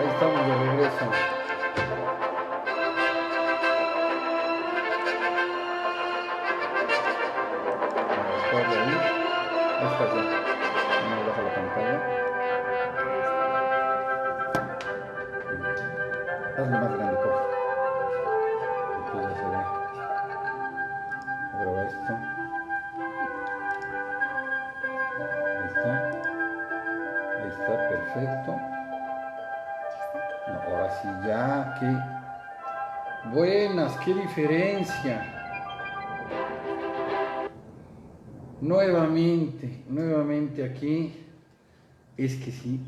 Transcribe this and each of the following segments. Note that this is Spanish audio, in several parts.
Ahí estamos de regreso. Vamos a ahí. Ahí está ya. No baja la pantalla. Hazlo más grande, por favor. Entonces ya se ve. Graba esto. Ahí está. Ahí está, perfecto. No, ahora sí ya, qué buenas, qué diferencia. Nuevamente aquí. Es que sí,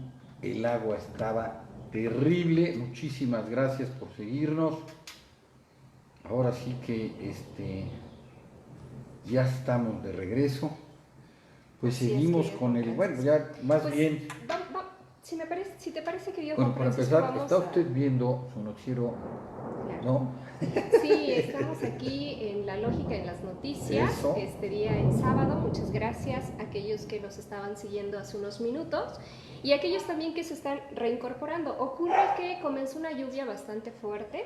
el agua estaba terrible. Muchísimas gracias por seguirnos. Ahora sí que ya estamos de regreso. Pues Así seguimos es, con el, bueno, ya más pues, bien. Si te parece, querido Bueno, Juan para Francisco, empezar, vamos está a... usted viendo su noticiero, Claro. ¿no? Sí, estamos aquí en La Lógica en las Noticias, Eso. este día en sábado. Muchas gracias a aquellos que nos estaban siguiendo hace unos minutos y a aquellos también que se están reincorporando. Ocurre que comenzó una lluvia bastante fuerte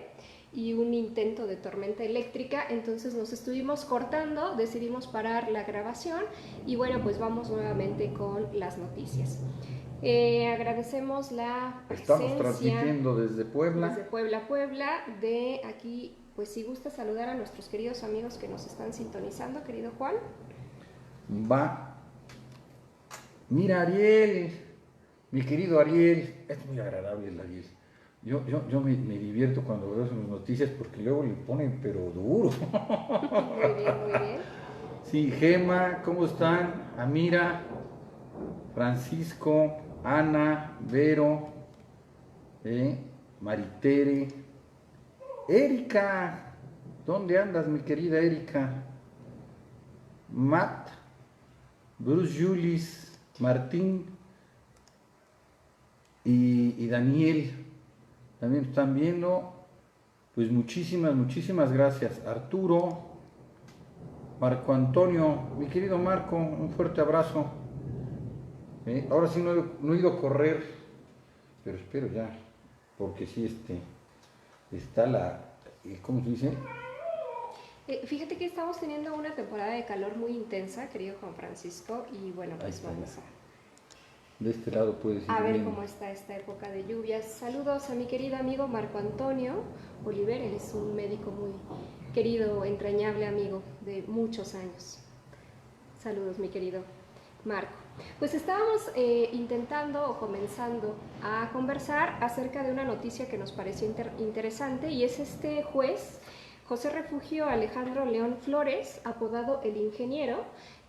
y un intento de tormenta eléctrica, entonces nos estuvimos cortando, decidimos parar la grabación y bueno, pues vamos nuevamente con las noticias. Agradecemos la presencia. Estamos transmitiendo desde Puebla. Desde Puebla, Puebla, de aquí, pues si gusta saludar a nuestros queridos amigos que nos están sintonizando, querido Juan. Va. Mira, Ariel, mi querido Ariel, es muy agradable el Ariel. Yo me divierto cuando veo sus noticias porque luego le ponen pero duro. Muy bien, muy bien. Sí, Gema, ¿cómo están? Amira, Francisco, Ana, Vero, Maritere, Erika, ¿dónde andas, mi querida Erika? Matt, Bruce Julis, Martín y Daniel, también están viendo. Pues muchísimas gracias. Arturo, Marco Antonio, mi querido Marco, un fuerte abrazo. Ahora sí no he ido a correr, pero espero ya, porque sí está ¿cómo se dice? Fíjate que estamos teniendo una temporada de calor muy intensa, querido Juan Francisco, y bueno, pues vamos de este lado puedes ir a ver viendo cómo está esta época de lluvias. Saludos a mi querido amigo Marco Antonio Oliver, él es un médico muy querido, entrañable amigo de muchos años. Saludos, mi querido Marco. Pues estábamos intentando o comenzando a conversar acerca de una noticia que nos pareció interesante, y es este juez, José Refugio Alejandro León Flores, apodado el Ingeniero,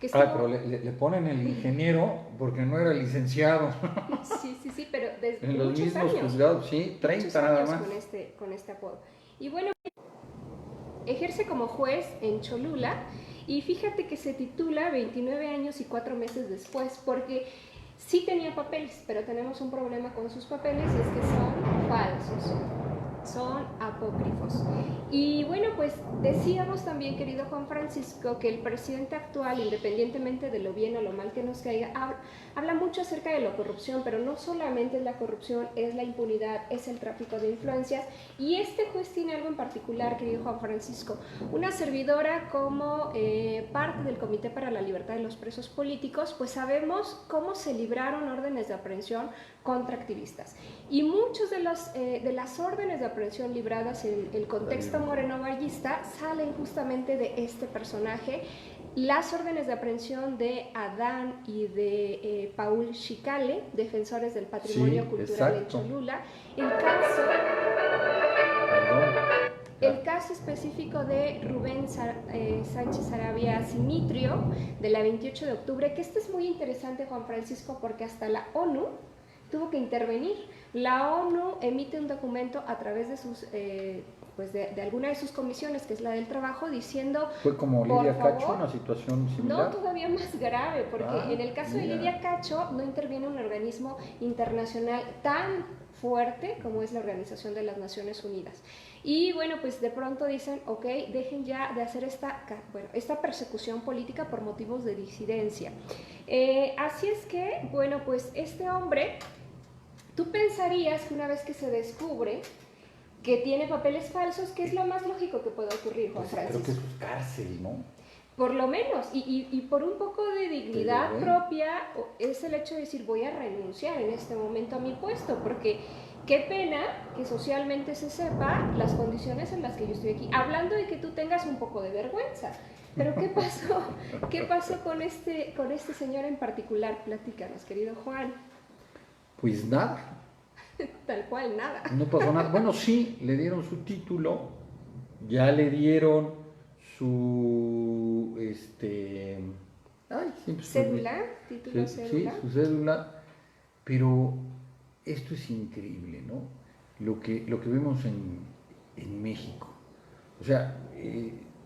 que estuvo... pero le ponen el ingeniero porque no era licenciado. Sí, pero desde en los muchos mismos años, juzgados, sí, 30 nada más. con este apodo. Y bueno, ejerce como juez en Cholula, y fíjate que se titula 29 años y 4 meses después, porque sí tenía papeles, pero tenemos un problema con sus papeles, y es que son falsos, son apócrifos. Y bueno, pues decíamos también, querido Juan Francisco, que el presidente actual, independientemente de lo bien o lo mal que nos caiga, habla mucho acerca de la corrupción, pero no solamente es la corrupción, es la impunidad, es el tráfico de influencias. Y este juez tiene algo en particular, querido Juan Francisco. Una servidora, como parte del Comité para la Libertad de los Presos Políticos, pues sabemos cómo se libraron órdenes de aprehensión contra activistas. Y muchos de las órdenes de aprehensión libradas en el contexto morenovallista salen justamente de este personaje. Las órdenes de aprehensión de Adán y de Paul Chicale, defensores del patrimonio cultural en Cholula. El caso específico de Rubén Sánchez Arabia Simitrio, de la 28 de octubre, que este es muy interesante, Juan Francisco, porque hasta la ONU tuvo que intervenir. La ONU emite un documento a través de sus de alguna de sus comisiones, que es la del trabajo, diciendo... Fue como Lidia Cacho, una situación similar. No, todavía más grave, porque en el caso de Lidia Cacho no interviene un organismo internacional tan fuerte como es la Organización de las Naciones Unidas. Y bueno, pues de pronto dicen, ok, dejen ya de hacer esta persecución política por motivos de disidencia. Así es que, bueno, pues este hombre Tú pensarías que una vez que se descubre que tiene papeles falsos, que es lo más lógico que puede ocurrir, Juan Pues Francisco. creo que eso es cárcel, ¿no? Por lo menos, y por un poco de dignidad propia, es el hecho de decir, voy a renunciar en este momento a mi puesto, porque qué pena que socialmente se sepa las condiciones en las que yo estoy aquí. Hablando de que tú tengas un poco de vergüenza. Pero ¿qué pasó? ¿Qué pasó con este señor en particular? Platícanos, querido Juan. Pues nada. Tal cual, nada. No pasó nada. Bueno, sí, le dieron su título, ya le dieron su, ¿Cédula? ¿Título cédula? Sí, su cédula, pero esto es increíble, ¿no? Lo que vemos en México. O sea,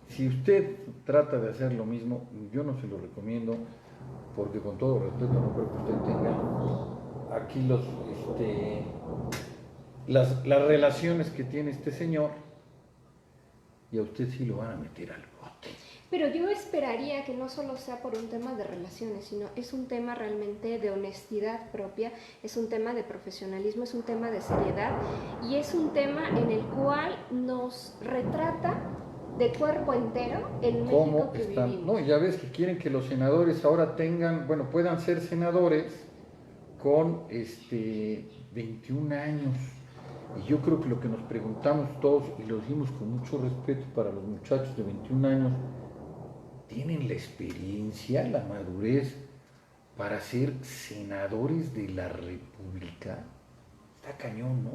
si usted trata de hacer lo mismo, yo no se lo recomiendo, porque con todo respeto no creo que usted tenga aquí las relaciones que tiene este señor, y a usted sí lo van a meter al bote. Pero yo esperaría que no solo sea por un tema de relaciones, sino es un tema realmente de honestidad propia, es un tema de profesionalismo, es un tema de seriedad y es un tema en el cual nos retrata de cuerpo entero el México que vivimos. No, ya ves que quieren que los senadores ahora puedan ser senadores con 21 años. Y yo creo que lo que nos preguntamos todos, y lo decimos con mucho respeto para los muchachos de 21 años, ¿tienen la experiencia, la madurez para ser senadores de la República? Está cañón, ¿no?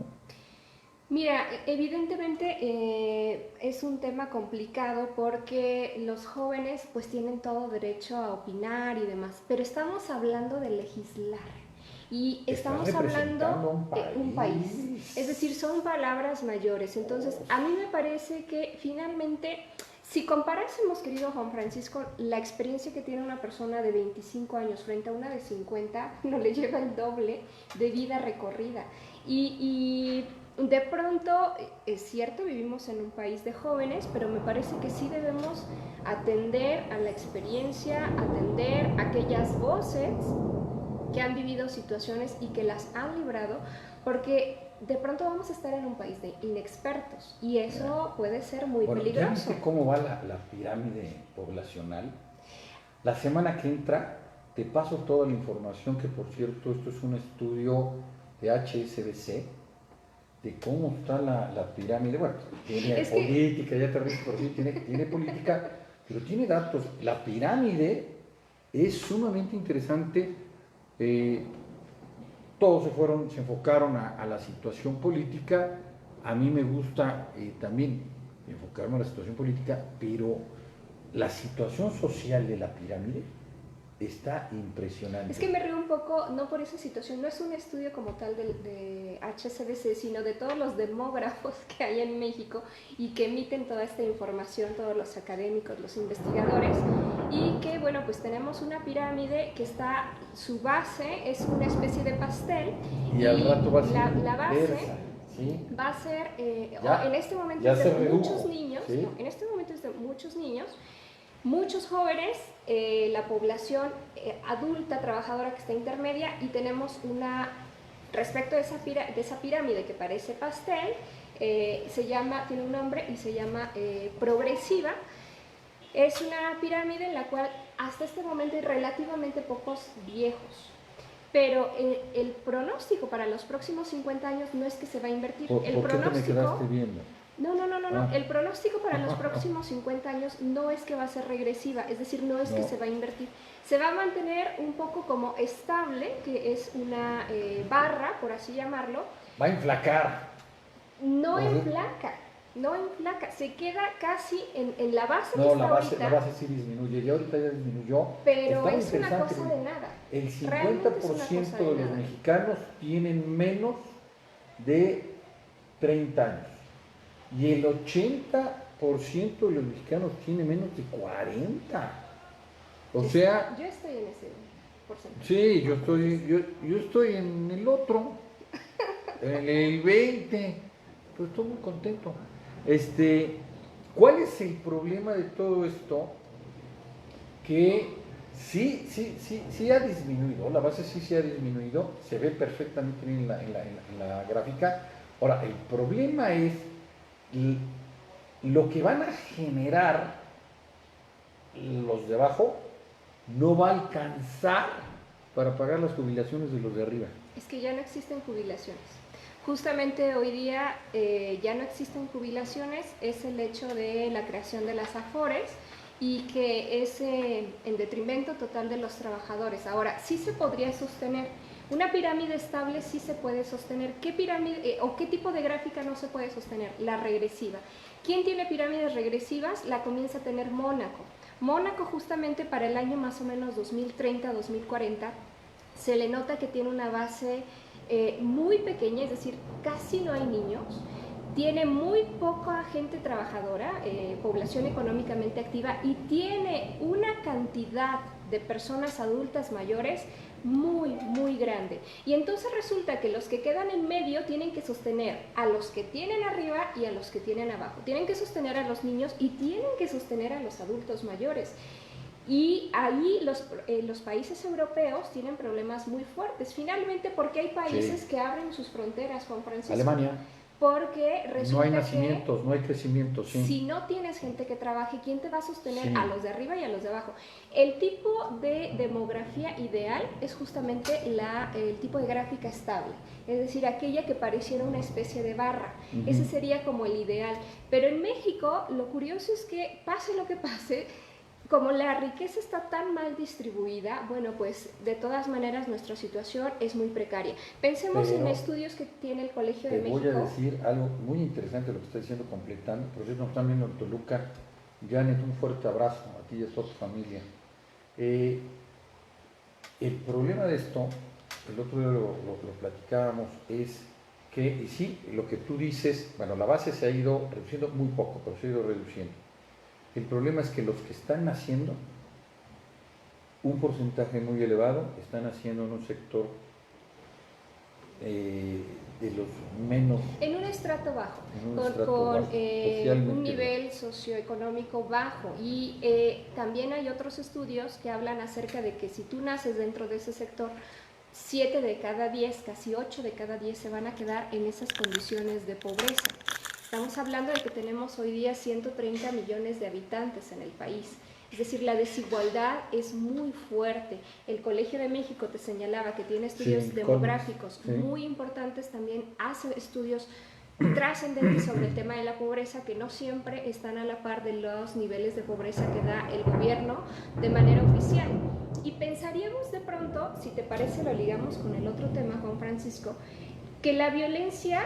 Mira, evidentemente es un tema complicado porque los jóvenes pues tienen todo derecho a opinar y demás, pero estamos hablando de legislar. Y estamos hablando de un país, es decir, son palabras mayores. Entonces, a mí me parece que finalmente, si comparásemos, querido Juan Francisco, la experiencia que tiene una persona de 25 años frente a una de 50, no le lleva el doble de vida recorrida. Y de pronto, es cierto, vivimos en un país de jóvenes, pero me parece que sí debemos atender a la experiencia, atender a aquellas voces que han vivido situaciones y que las han librado, porque de pronto vamos a estar en un país de inexpertos y eso puede ser muy peligroso. ¿Ya viste cómo va la pirámide poblacional? La semana que entra te paso toda la información, que por cierto esto es un estudio de HSBC, de cómo está la pirámide. Bueno, tiene política, ya te ves por sí, tiene política, pero tiene datos. La pirámide es sumamente interesante. Todos se enfocaron a la situación política. A mí me gusta también enfocarme a la situación política, pero la situación social de la pirámide está impresionante. Es que me río un poco, no por esa situación, no es un estudio como tal de HSBC, sino de todos los demógrafos que hay en México y que emiten toda esta información, todos los académicos, los investigadores, y que, bueno, pues tenemos una pirámide que está, su base es una especie de pastel, y al rato va a ser la base inversa, ¿sí? Va a ser, en este momento ya es de muchos niños, ¿sí? No, en este momento es de muchos niños, muchos jóvenes, la población adulta, trabajadora que está intermedia, y tenemos respecto de esa pirámide que parece pastel, tiene un nombre y se llama progresiva. Es una pirámide en la cual hasta este momento hay relativamente pocos viejos. Pero el pronóstico para los próximos 50 años no es que se va a invertir. ¿Por qué te me quedaste viendo? No. El pronóstico para los próximos 50 años no es que va a ser regresiva, es decir, no es que se va a invertir. Se va a mantener un poco como estable, que es una barra, por así llamarlo. Va a enflacar. No enflaca, se queda casi en la base que está ahorita. La base sí disminuye, y ahorita ya disminuyó. Pero es una cosa de nada. El 50% de los mexicanos tienen menos de 30 años. Y el 80% de los mexicanos tiene menos de 40. O sea... Yo estoy en ese porcentaje. Sí, yo estoy en el otro, en el 20. Pues estoy muy contento. ¿Cuál es el problema de todo esto? Que Sí ha disminuido, la base sí ha disminuido, se ve perfectamente bien en la gráfica. Ahora, el problema es lo que van a generar los de abajo no va a alcanzar para pagar las jubilaciones de los de arriba. Es que ya no existen jubilaciones. Justamente hoy día ya no existen jubilaciones, es el hecho de la creación de las AFORES y que es en detrimento total de los trabajadores. Ahora, sí se podría sostener. Una pirámide estable sí se puede sostener. ¿Qué pirámide o qué tipo de gráfica no se puede sostener? La regresiva. ¿Quién tiene pirámides regresivas? La comienza a tener Mónaco. Mónaco justamente para el año más o menos 2030-2040 se le nota que tiene una base muy pequeña, es decir, casi no hay niños, tiene muy poca gente trabajadora, población económicamente activa, y tiene una cantidad de personas adultas mayores muy grande. Y entonces resulta que los que quedan en medio tienen que sostener a los que tienen arriba y a los que tienen abajo. Tienen que sostener a los niños y tienen que sostener a los adultos mayores. Y ahí los países europeos tienen problemas muy fuertes. Finalmente, porque hay países que abren sus fronteras, Juan Francisco. Alemania. Porque resulta no hay nacimientos, no hay crecimiento, sí. Si no tienes gente que trabaje, ¿quién te va a sostener? A los de arriba y a los de abajo. El tipo de demografía ideal es justamente el tipo de gráfica estable, es decir, aquella que pareciera una especie de barra. Ese sería como el ideal. Pero en México, lo curioso es que pase lo que pase, como la riqueza está tan mal distribuida, bueno, pues de todas maneras nuestra situación es muy precaria. Pensemos en estudios que tiene el Colegio de México. Te voy a decir algo muy interesante lo que está diciendo, completando. Por cierto, nos están viendo en Toluca. Janet, un fuerte abrazo a ti y a toda tu familia. El problema de esto, el otro día lo platicábamos, es que, y sí, lo que tú dices, bueno, la base se ha ido reduciendo muy poco, pero se ha ido reduciendo. El problema es que los que están naciendo, un porcentaje muy elevado, están naciendo en un sector de los menos... En un estrato bajo, con un nivel socioeconómico bajo. Y también hay otros estudios que hablan acerca de que si tú naces dentro de ese sector, 7 de cada 10, casi 8 de cada 10 se van a quedar en esas condiciones de pobreza. Estamos hablando de que tenemos hoy día 130 millones de habitantes en el país. Es decir, la desigualdad es muy fuerte. El Colegio de México te señalaba que tiene estudios demográficos muy importantes, también hace estudios trascendentes sobre el tema de la pobreza que no siempre están a la par de los niveles de pobreza que da el gobierno de manera oficial. Y pensaríamos de pronto, si te parece lo ligamos con el otro tema, Juan Francisco, que la violencia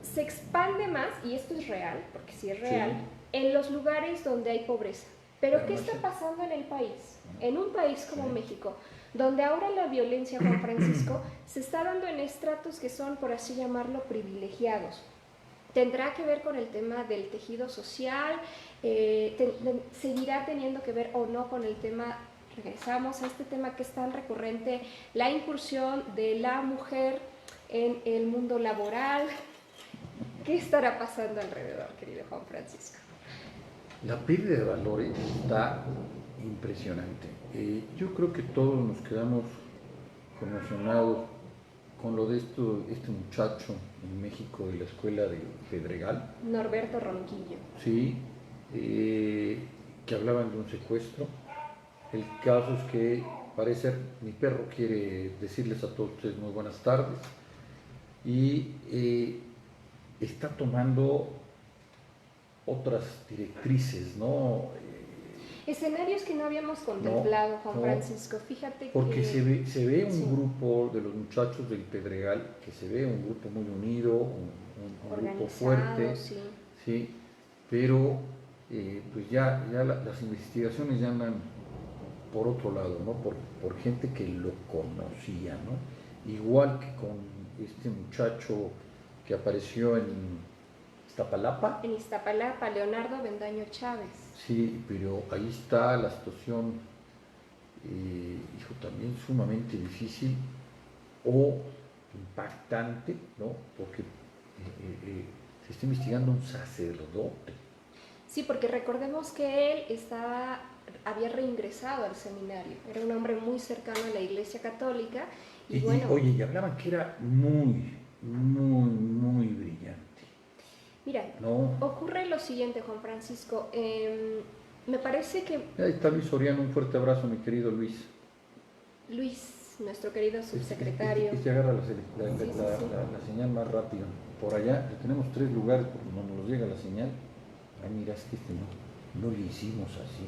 se expande más, y esto es real, porque sí es real, en los lugares donde hay pobreza. Pero ¿qué está pasando en el país? En un país como México, donde ahora la violencia, Juan Francisco, se está dando en estratos que son, por así llamarlo, privilegiados. Tendrá que ver con el tema del tejido social, seguirá teniendo que ver o no con el tema, regresamos a este tema que es tan recurrente, la incursión de la mujer en el mundo laboral. ¿Qué estará pasando alrededor, querido Juan Francisco? La pérdida de valores está impresionante. Yo creo que todos nos quedamos conmocionados con lo de este muchacho en México de la escuela de Pedregal. Norberto Ronquillo. Sí, que hablaban de un secuestro. El caso es que parece, mi perro quiere decirles a todos ustedes muy buenas tardes, y está tomando otras directrices, ¿no? Escenarios que no habíamos contemplado, Juan Francisco, fíjate que... Porque se ve un grupo de los muchachos del Pedregal, que se ve un grupo muy unido, un grupo fuerte, sí, pero pues ya las investigaciones ya andan por otro lado, ¿no? Por gente que lo conocía, ¿no? Igual que con este muchacho que apareció en Iztapalapa. En Iztapalapa, Leonardo Bendaño Chávez. Sí, pero ahí está la situación, también sumamente difícil o impactante, ¿no? Porque se está investigando un sacerdote. Sí, porque recordemos que él está había reingresado al seminario. Era un hombre muy cercano a la Iglesia Católica. Y oye, y hablaban que era muy, muy, muy brillante. Mira, ¿no? Ocurre lo siguiente, Juan Francisco. Me parece que... Ahí está Luis Soriano, un fuerte abrazo, mi querido Luis. Luis, nuestro querido subsecretario. Este agarra la señal más rápido. Por allá tenemos 3 lugares por donde nos llega la señal. Ay, mira, es que no le hicimos así.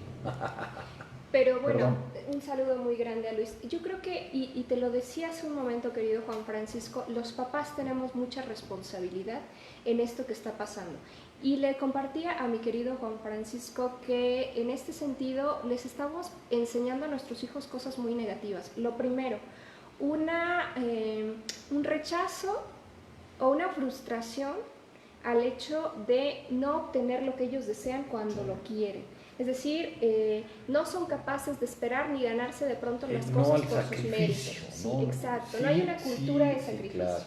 Pero bueno, Perdón. Un saludo muy grande a Luis. Yo creo que, y te lo decía hace un momento, querido Juan Francisco, los papás tenemos mucha responsabilidad en esto que está pasando. Y le compartía a mi querido Juan Francisco que en este sentido les estamos enseñando a nuestros hijos cosas muy negativas. Lo primero, un rechazo o una frustración al hecho de no obtener lo que ellos desean cuando lo quieren. Es decir, no son capaces de esperar ni ganarse de pronto las cosas por sus méritos. Sí, exacto. No hay una cultura de sacrificio. Claro.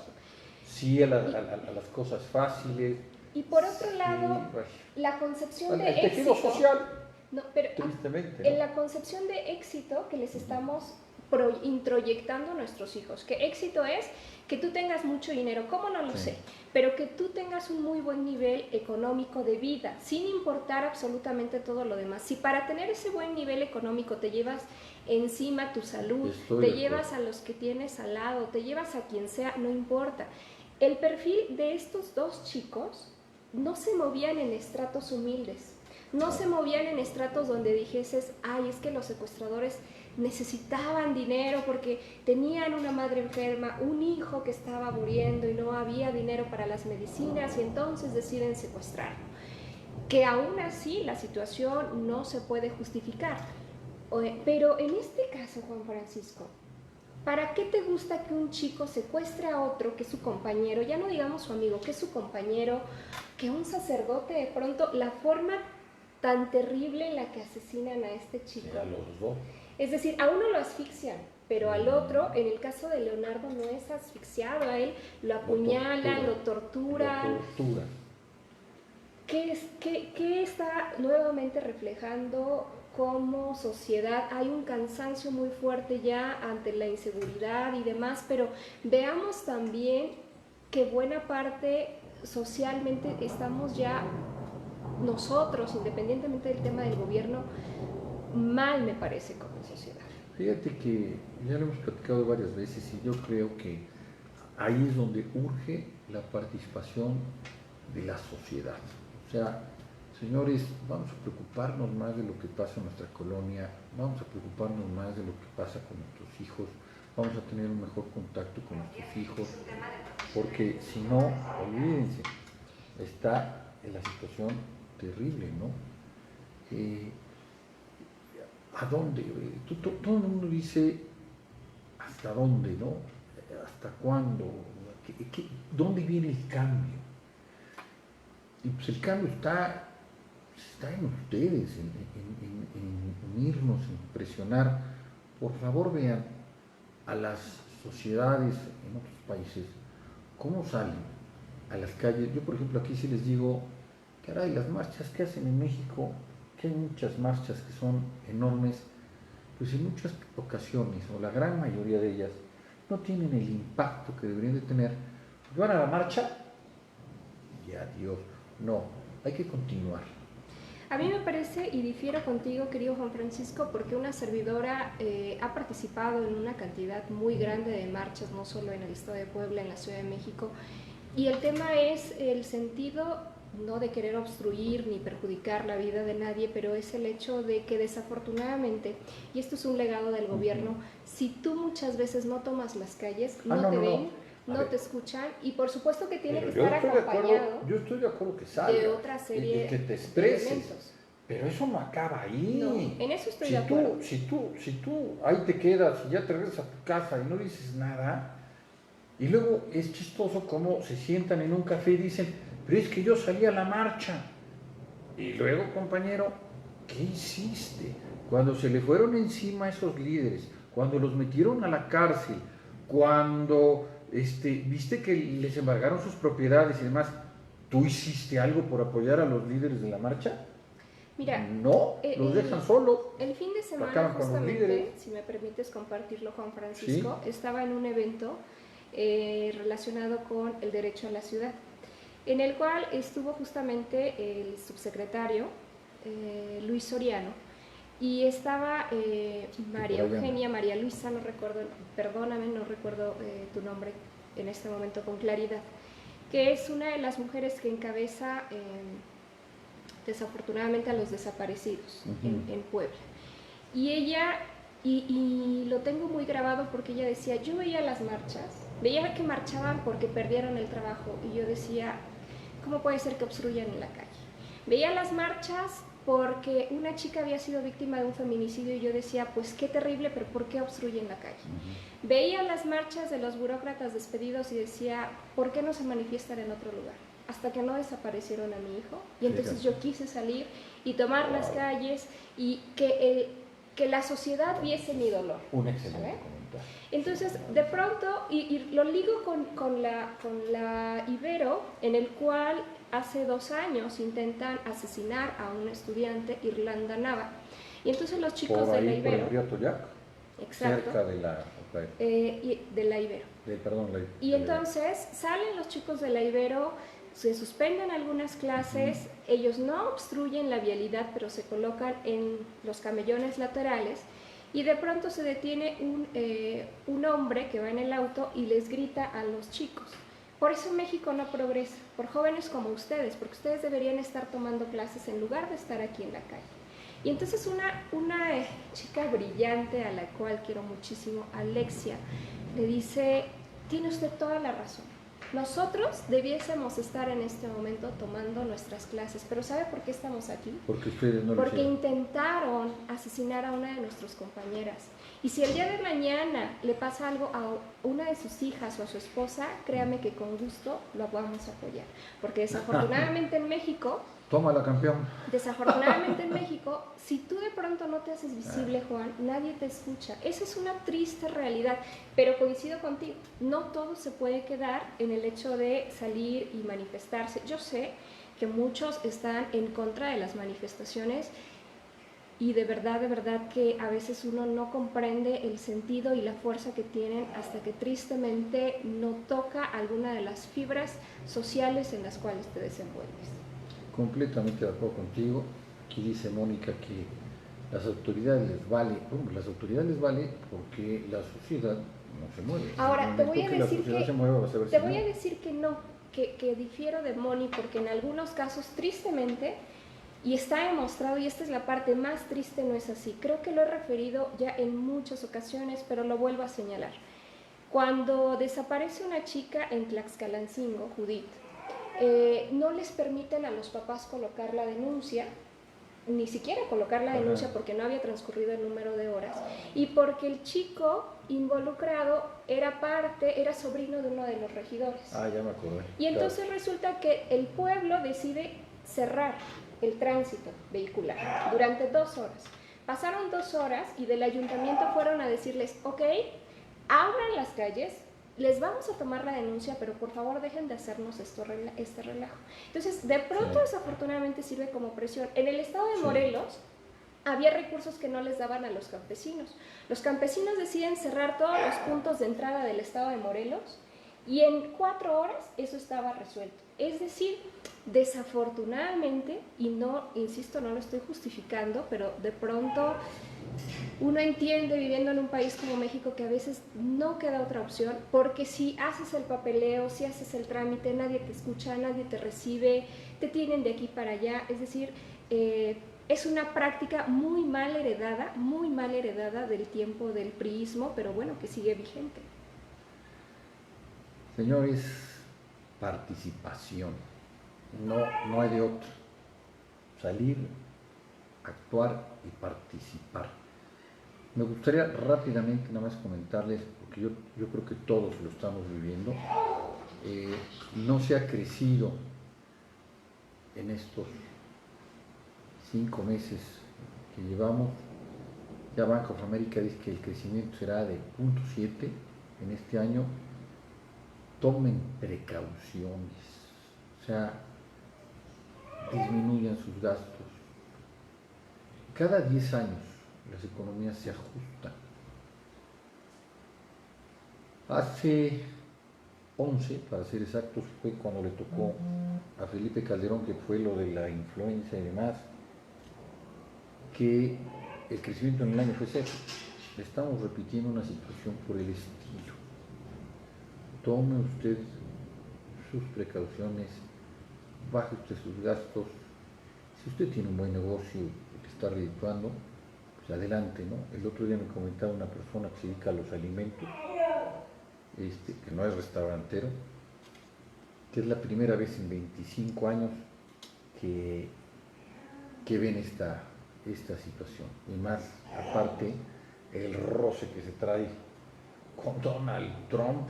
Sí a las cosas fáciles. Y por otro lado, la concepción de éxito. El tejido social. No, pero tristemente. En la concepción de éxito que les estamos introyectando a nuestros hijos, que éxito es que tú tengas mucho dinero, ¿cómo no lo sé? Pero que tú tengas un muy buen nivel económico de vida, sin importar absolutamente todo lo demás. Si para tener ese buen nivel económico te llevas encima tu salud, te llevas a los que tienes al lado, te llevas a quien sea, no importa. El perfil de estos 2 chicos no se movían en estratos humildes, no se movían en estratos donde dijeses, ay, es que los secuestradores necesitaban dinero porque tenían una madre enferma, un hijo que estaba muriendo y no había dinero para las medicinas y entonces deciden secuestrarlo. Que aún así la situación no se puede justificar. Pero en este caso, Juan Francisco, ¿para qué te gusta que un chico secuestre a otro que es su compañero, ya no digamos su amigo, que es su compañero, que un sacerdote de pronto, la forma tan terrible en la que asesinan a este chico? Sí, a los 2. Es decir, a uno lo asfixian, pero al otro, en el caso de Leonardo, no es asfixiado, a él lo apuñalan, lo torturan. ¿Qué está nuevamente reflejando como sociedad? Hay un cansancio muy fuerte ya ante la inseguridad y demás, pero veamos también que buena parte socialmente estamos ya nosotros, independientemente del tema del gobierno, mal, me parece, como sociedad. Fíjate que ya lo hemos platicado varias veces y yo creo que ahí es donde urge la participación de la sociedad. O sea, señores, vamos a preocuparnos más de lo que pasa en nuestra colonia, vamos a preocuparnos más de lo que pasa con nuestros hijos, vamos a tener un mejor contacto con nuestros hijos, porque si no, olvídense, está en la situación terrible, ¿no? ¿A dónde? Todo el mundo dice hasta dónde, ¿no? ¿Hasta cuándo? ¿Dónde viene el cambio? Y pues el cambio está en ustedes, en unirnos, en presionar. Por favor, vean a las sociedades en otros países cómo salen a las calles. Yo, por ejemplo, aquí sí les digo, caray, las marchas que hacen en México, que hay muchas marchas que son enormes, pues en muchas ocasiones, o la gran mayoría de ellas, no tienen el impacto que deberían de tener. Van a la marcha y adiós. No, hay que continuar. A mí me parece, y difiero contigo, querido Juan Francisco, porque una servidora ha participado en una cantidad muy grande de marchas, no solo en el estado de Puebla, en la Ciudad de México, y el tema es el sentido no de querer obstruir ni perjudicar la vida de nadie, pero es el hecho de que desafortunadamente, y esto es un legado del gobierno, si tú muchas veces no tomas las calles, no te ven, no te escuchan, y por supuesto que tiene que estar acompañado. Yo estoy de acuerdo que salga de otra serie y que te expreses, de elementos. Pero eso no acaba ahí. No, en eso estoy de acuerdo. Si tú ahí te quedas y ya te regresas a tu casa y no dices nada, y luego es chistoso cómo se sientan en un café y dicen, pero es que yo salí a la marcha. Y luego, compañero, ¿qué hiciste? Cuando se le fueron encima a esos líderes, cuando los metieron a la cárcel, cuando viste que les embargaron sus propiedades y demás, ¿tú hiciste algo por apoyar a los líderes de la marcha? Mira, No, los dejan solos. El fin de semana, Acaban con los justamente, líderes. si me permites compartirlo, Juan Francisco, Sí. estaba en un evento relacionado con el derecho a la ciudad, en el cual estuvo justamente el subsecretario Luis Soriano, y estaba María Eugenia, María Luisa, no recuerdo, perdóname, no recuerdo tu nombre en este momento con claridad, que es una de las mujeres que encabeza desafortunadamente a los desaparecidos en Puebla. Y ella, y lo tengo muy grabado porque ella decía, yo veía las marchas, veía que marchaban porque perdieron el trabajo, y yo decía, ¿cómo puede ser que obstruyan en la calle? Veía las marchas porque una chica había sido víctima de un feminicidio, y yo decía, pues qué terrible, pero ¿por qué obstruyen la calle? Veía las marchas de los burócratas despedidos y decía, ¿por qué no se manifiestan en otro lugar? Hasta que no desaparecieron a mi hijo, y entonces yo quise salir y tomar las calles y que la sociedad viese mi dolor. Un excelente comentario. Entonces, de pronto, y lo ligo con la Ibero, en el cual hace 2 años intentan asesinar a un estudiante, Irlanda Nava. Y entonces los chicos por ahí, de la Ibero... por el río Toyac, exacto, cerca de la... de la Ibero. Y entonces salen los chicos de la Ibero, se suspenden algunas clases, ellos no obstruyen la vialidad, pero se colocan en los camellones laterales, y de pronto se detiene un hombre que va en el auto y les grita a los chicos. Por eso México no progresa, por jóvenes como ustedes, porque ustedes deberían estar tomando clases en lugar de estar aquí en la calle. Y entonces una chica brillante, a la cual quiero muchísimo, Alexia, le dice, tiene usted toda la razón. Nosotros debiésemos estar en este momento tomando nuestras clases, pero ¿sabe por qué estamos aquí? Porque ustedes no Porque intentaron asesinar a una de nuestras compañeras. Y si el día de mañana le pasa algo a una de sus hijas o a su esposa, créame que con gusto lo vamos a apoyar. Porque desafortunadamente en México... Tómala, campeón. Desafortunadamente en México, si tú de pronto no te haces visible, Juan, nadie te escucha. Esa es una triste realidad, pero coincido contigo, no todo se puede quedar en el hecho de salir y manifestarse. Yo sé que muchos están en contra de las manifestaciones, y de verdad que a veces uno no comprende el sentido y la fuerza que tienen hasta que tristemente no toca alguna de las fibras sociales en las cuales te desenvuelves. Completamente de acuerdo contigo. Aquí dice Mónica que las autoridades les vale, las autoridades les vale porque la sociedad no se mueve. Ahora, te voy a decir que no, que difiero de Moni, porque en algunos casos, tristemente, y está demostrado, y esta es la parte más triste, no es así. Creo que lo he referido ya en muchas ocasiones, pero lo vuelvo a señalar. Cuando desaparece una chica en Tlaxcalancingo, Judith, no les permiten a los papás colocar la denuncia, ni siquiera colocar la denuncia porque no había transcurrido el número de horas, y porque el chico involucrado era sobrino de uno de los regidores. Ah, ya me acordé. Y entonces resulta que el pueblo decide cerrar el tránsito vehicular durante 2 horas. Pasaron 2 horas y del ayuntamiento fueron a decirles, ok, abran las calles, les vamos a tomar la denuncia, pero por favor dejen de hacernos este relajo. Entonces, de pronto, desafortunadamente sirve como presión. En el estado de Morelos había recursos que no les daban a los campesinos. Los campesinos deciden cerrar todos los puntos de entrada del estado de Morelos, y en 4 horas eso estaba resuelto. Es decir, desafortunadamente, y no, insisto, no lo estoy justificando, pero de pronto uno entiende, viviendo en un país como México, que a veces no queda otra opción, porque si haces el papeleo, si haces el trámite, nadie te escucha, nadie te recibe, te tienen de aquí para allá. Es decir, es una práctica muy mal heredada del tiempo del priismo, pero bueno, que sigue vigente. Señores, participación, no hay de otro. Salir, actuar y participar. Me gustaría rápidamente nada más comentarles, porque yo creo que todos lo estamos viviendo, no se ha crecido en estos 5 meses que llevamos. Ya Bank of America dice que el crecimiento será de 0.7 en este año. Tomen precauciones, o sea, disminuyan sus gastos, cada 10 años las economías se ajustan. Hace 11, para ser exactos, fue cuando le tocó a Felipe Calderón, que fue lo de la influenza y demás, que el crecimiento en el año fue cero. Estamos repitiendo una situación por el estilo. Tome usted sus precauciones, baje usted sus gastos. Si usted tiene un buen negocio que está redituando, pues adelante, ¿no? El otro día me comentaba una persona que se dedica a los alimentos, que no es restaurantero, que es la primera vez en 25 años que ven esta situación. Y más, aparte, el roce que se trae con Donald Trump,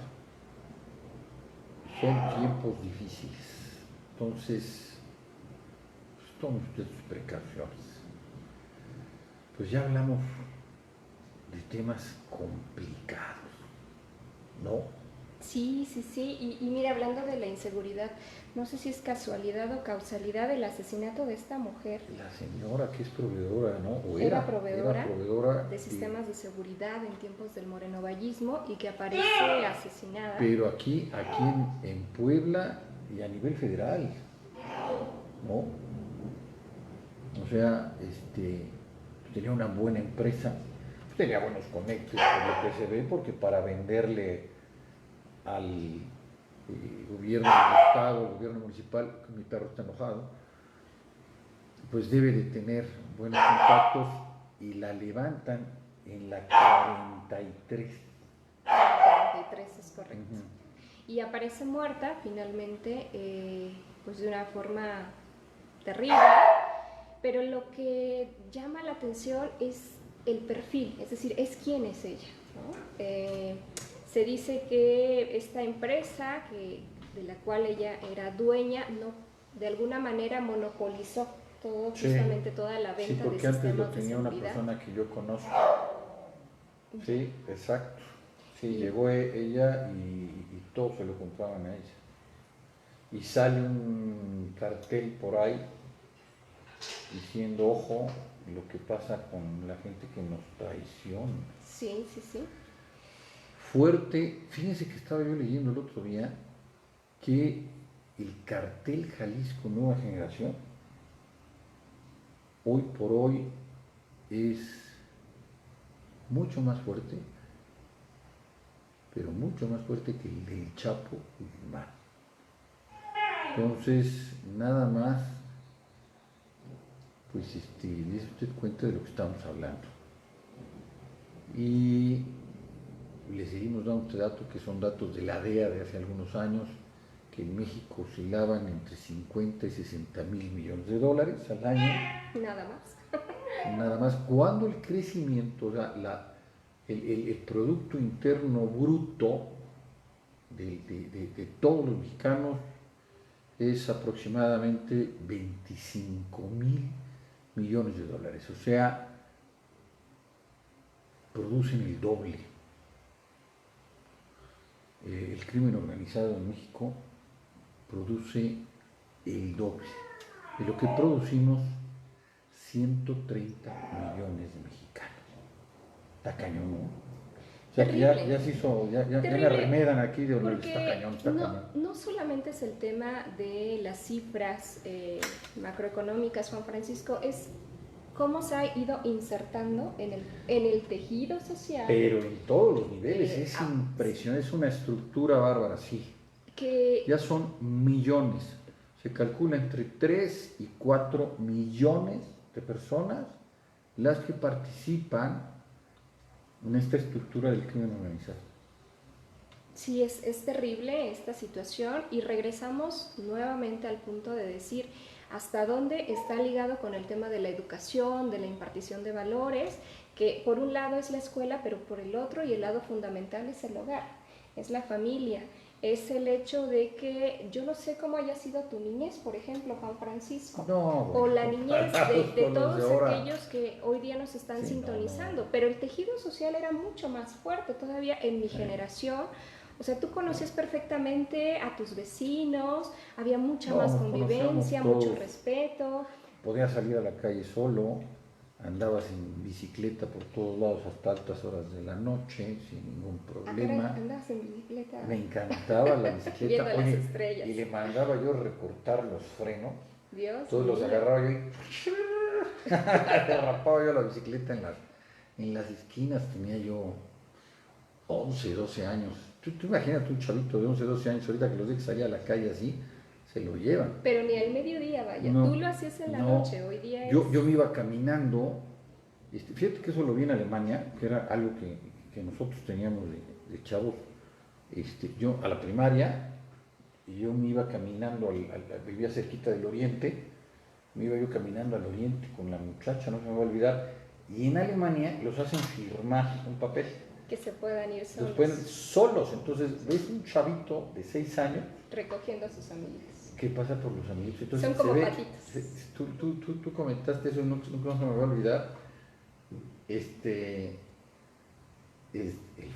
son tiempos difíciles. Entonces, pues, tome usted sus precauciones. Pues ya hablamos de temas complicados, ¿no? Sí, sí, sí. Y mira, hablando de la inseguridad, no sé si es casualidad o causalidad del asesinato de esta mujer. La señora que es proveedora, ¿no? O Era proveedora de de sistemas de seguridad en tiempos del morenovallismo y que aparece asesinada. Pero aquí en Puebla y a nivel federal, ¿no? O sea, tenía una buena empresa, tenía buenos conectos, por lo que se ve, porque para venderle al gobierno del estado, gobierno municipal, que mi perro está enojado, pues debe de tener buenos contactos y la levantan en la 43. 43 es correcto. Y aparece muerta finalmente, pues de una forma terrible, pero lo que llama la atención es el perfil, es decir, es quién es ella, ¿no? Se dice que esta empresa de la cual ella era dueña, no, de alguna manera monopolizó todo, justamente toda la venta de sistemas de seguridad. Sí, porque antes lo tenía una persona que yo conozco. Sí, exacto. Sí, llegó ella y todo se lo compraban a ella. Y sale un cartel por ahí diciendo, ojo, lo que pasa con la gente que nos traiciona. Sí, sí, sí. Fuerte. Fíjense que estaba yo leyendo el otro día que el cartel Jalisco Nueva Generación hoy por hoy es mucho más fuerte, pero mucho más fuerte que el del Chapo Guzmán. Entonces, nada más, pues dése usted cuenta de lo que estamos hablando. Y le seguimos dando este dato, que son datos de la DEA de hace algunos años, que en México oscilaban entre 50 y 60 mil millones de dólares al año. Nada más. Nada más, cuando el crecimiento, el Producto Interno Bruto de todos los mexicanos es aproximadamente 25 mil millones de dólares, o sea, producen el doble. El crimen organizado en México produce el doble de lo que producimos 130 millones de mexicanos. Está cañón, ¿no? O sea, que ya se hizo, ya me remedan aquí de donde está cañón, está cañón. No solamente es el tema de las cifras macroeconómicas, Juan Francisco, es cómo se ha ido insertando en el tejido social. Pero en todos los niveles, es impresionante, es una estructura bárbara, sí. Que ya son millones, se calcula entre 3 y 4 millones de personas las que participan en esta estructura del crimen organizado. Sí, es terrible esta situación y regresamos nuevamente al punto de decir hasta dónde está ligado con el tema de la educación, de la impartición de valores, que por un lado es la escuela, pero por el otro y el lado fundamental es el hogar, es la familia, es el hecho de que yo no sé cómo haya sido tu niñez, por ejemplo, Juan Francisco, o la niñez de todos aquellos que hoy día nos están sintonizando, pero el tejido social era mucho más fuerte todavía en mi generación. O sea, tú conocías perfectamente a tus vecinos, había mucha más convivencia, mucho respeto. Podías salir a la calle solo, andabas en bicicleta por todos lados hasta altas horas de la noche, sin ningún problema. ¿Andabas en bicicleta? Me encantaba la bicicleta. Viendo las estrellas. Y le mandaba yo recortar los frenos. Dios Todos los mío. agarraba yo y derrapaba yo la bicicleta en las esquinas. Tenía yo 11, 12 años. Tú imagínate un chavito de 11, 12 años, ahorita que los dejes salir a la calle así, se lo llevan. Pero ni al mediodía, vaya. No, Tú lo hacías en la no. noche, hoy día es... Yo me iba caminando, fíjate que eso lo vi en Alemania, que era algo que nosotros teníamos de chavos. Yo a la primaria, y yo me iba caminando, vivía cerquita del Oriente, me iba yo caminando al Oriente con la muchacha, no se me va a olvidar, y en Alemania los hacen firmar un papel. Que se puedan ir solos. Los pueden solos, entonces ves un chavito de 6 años recogiendo a sus amigos. que pasa por los amigos. Entonces, son como se ve, patitos. Tú comentaste eso, nunca se me va a olvidar. El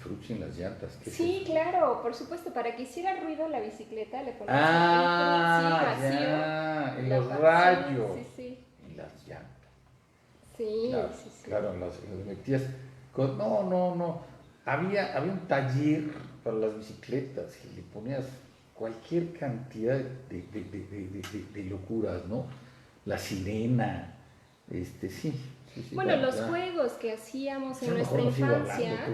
frutti en las llantas. Sí, claro, por supuesto, para que hiciera ruido la bicicleta le ponías el frutti vacío, en los rayos. Sí. En las llantas. Sí, claro, sí. Claro, las metías con, no. Había un taller para las bicicletas y le ponías cualquier cantidad de locuras, ¿no? La sirena, sí. Bueno, los juegos que hacíamos en nuestra infancia.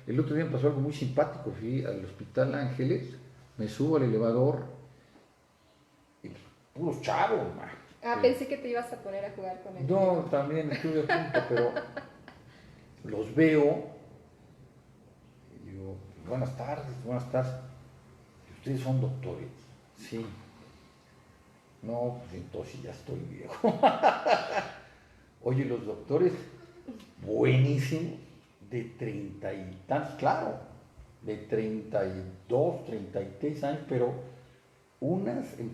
El otro día me pasó algo muy simpático, fui al Hospital Ángeles, me subo al elevador y puros chavos, man. Pensé que te ibas a poner a jugar con él. No, también estuve a punto, pero los veo y digo, buenas tardes. ¿Ustedes son doctores? Sí. No, pues entonces ya estoy viejo. Oye, los doctores, buenísimos, de 30 y tantos, claro, de 32, 33 años, pero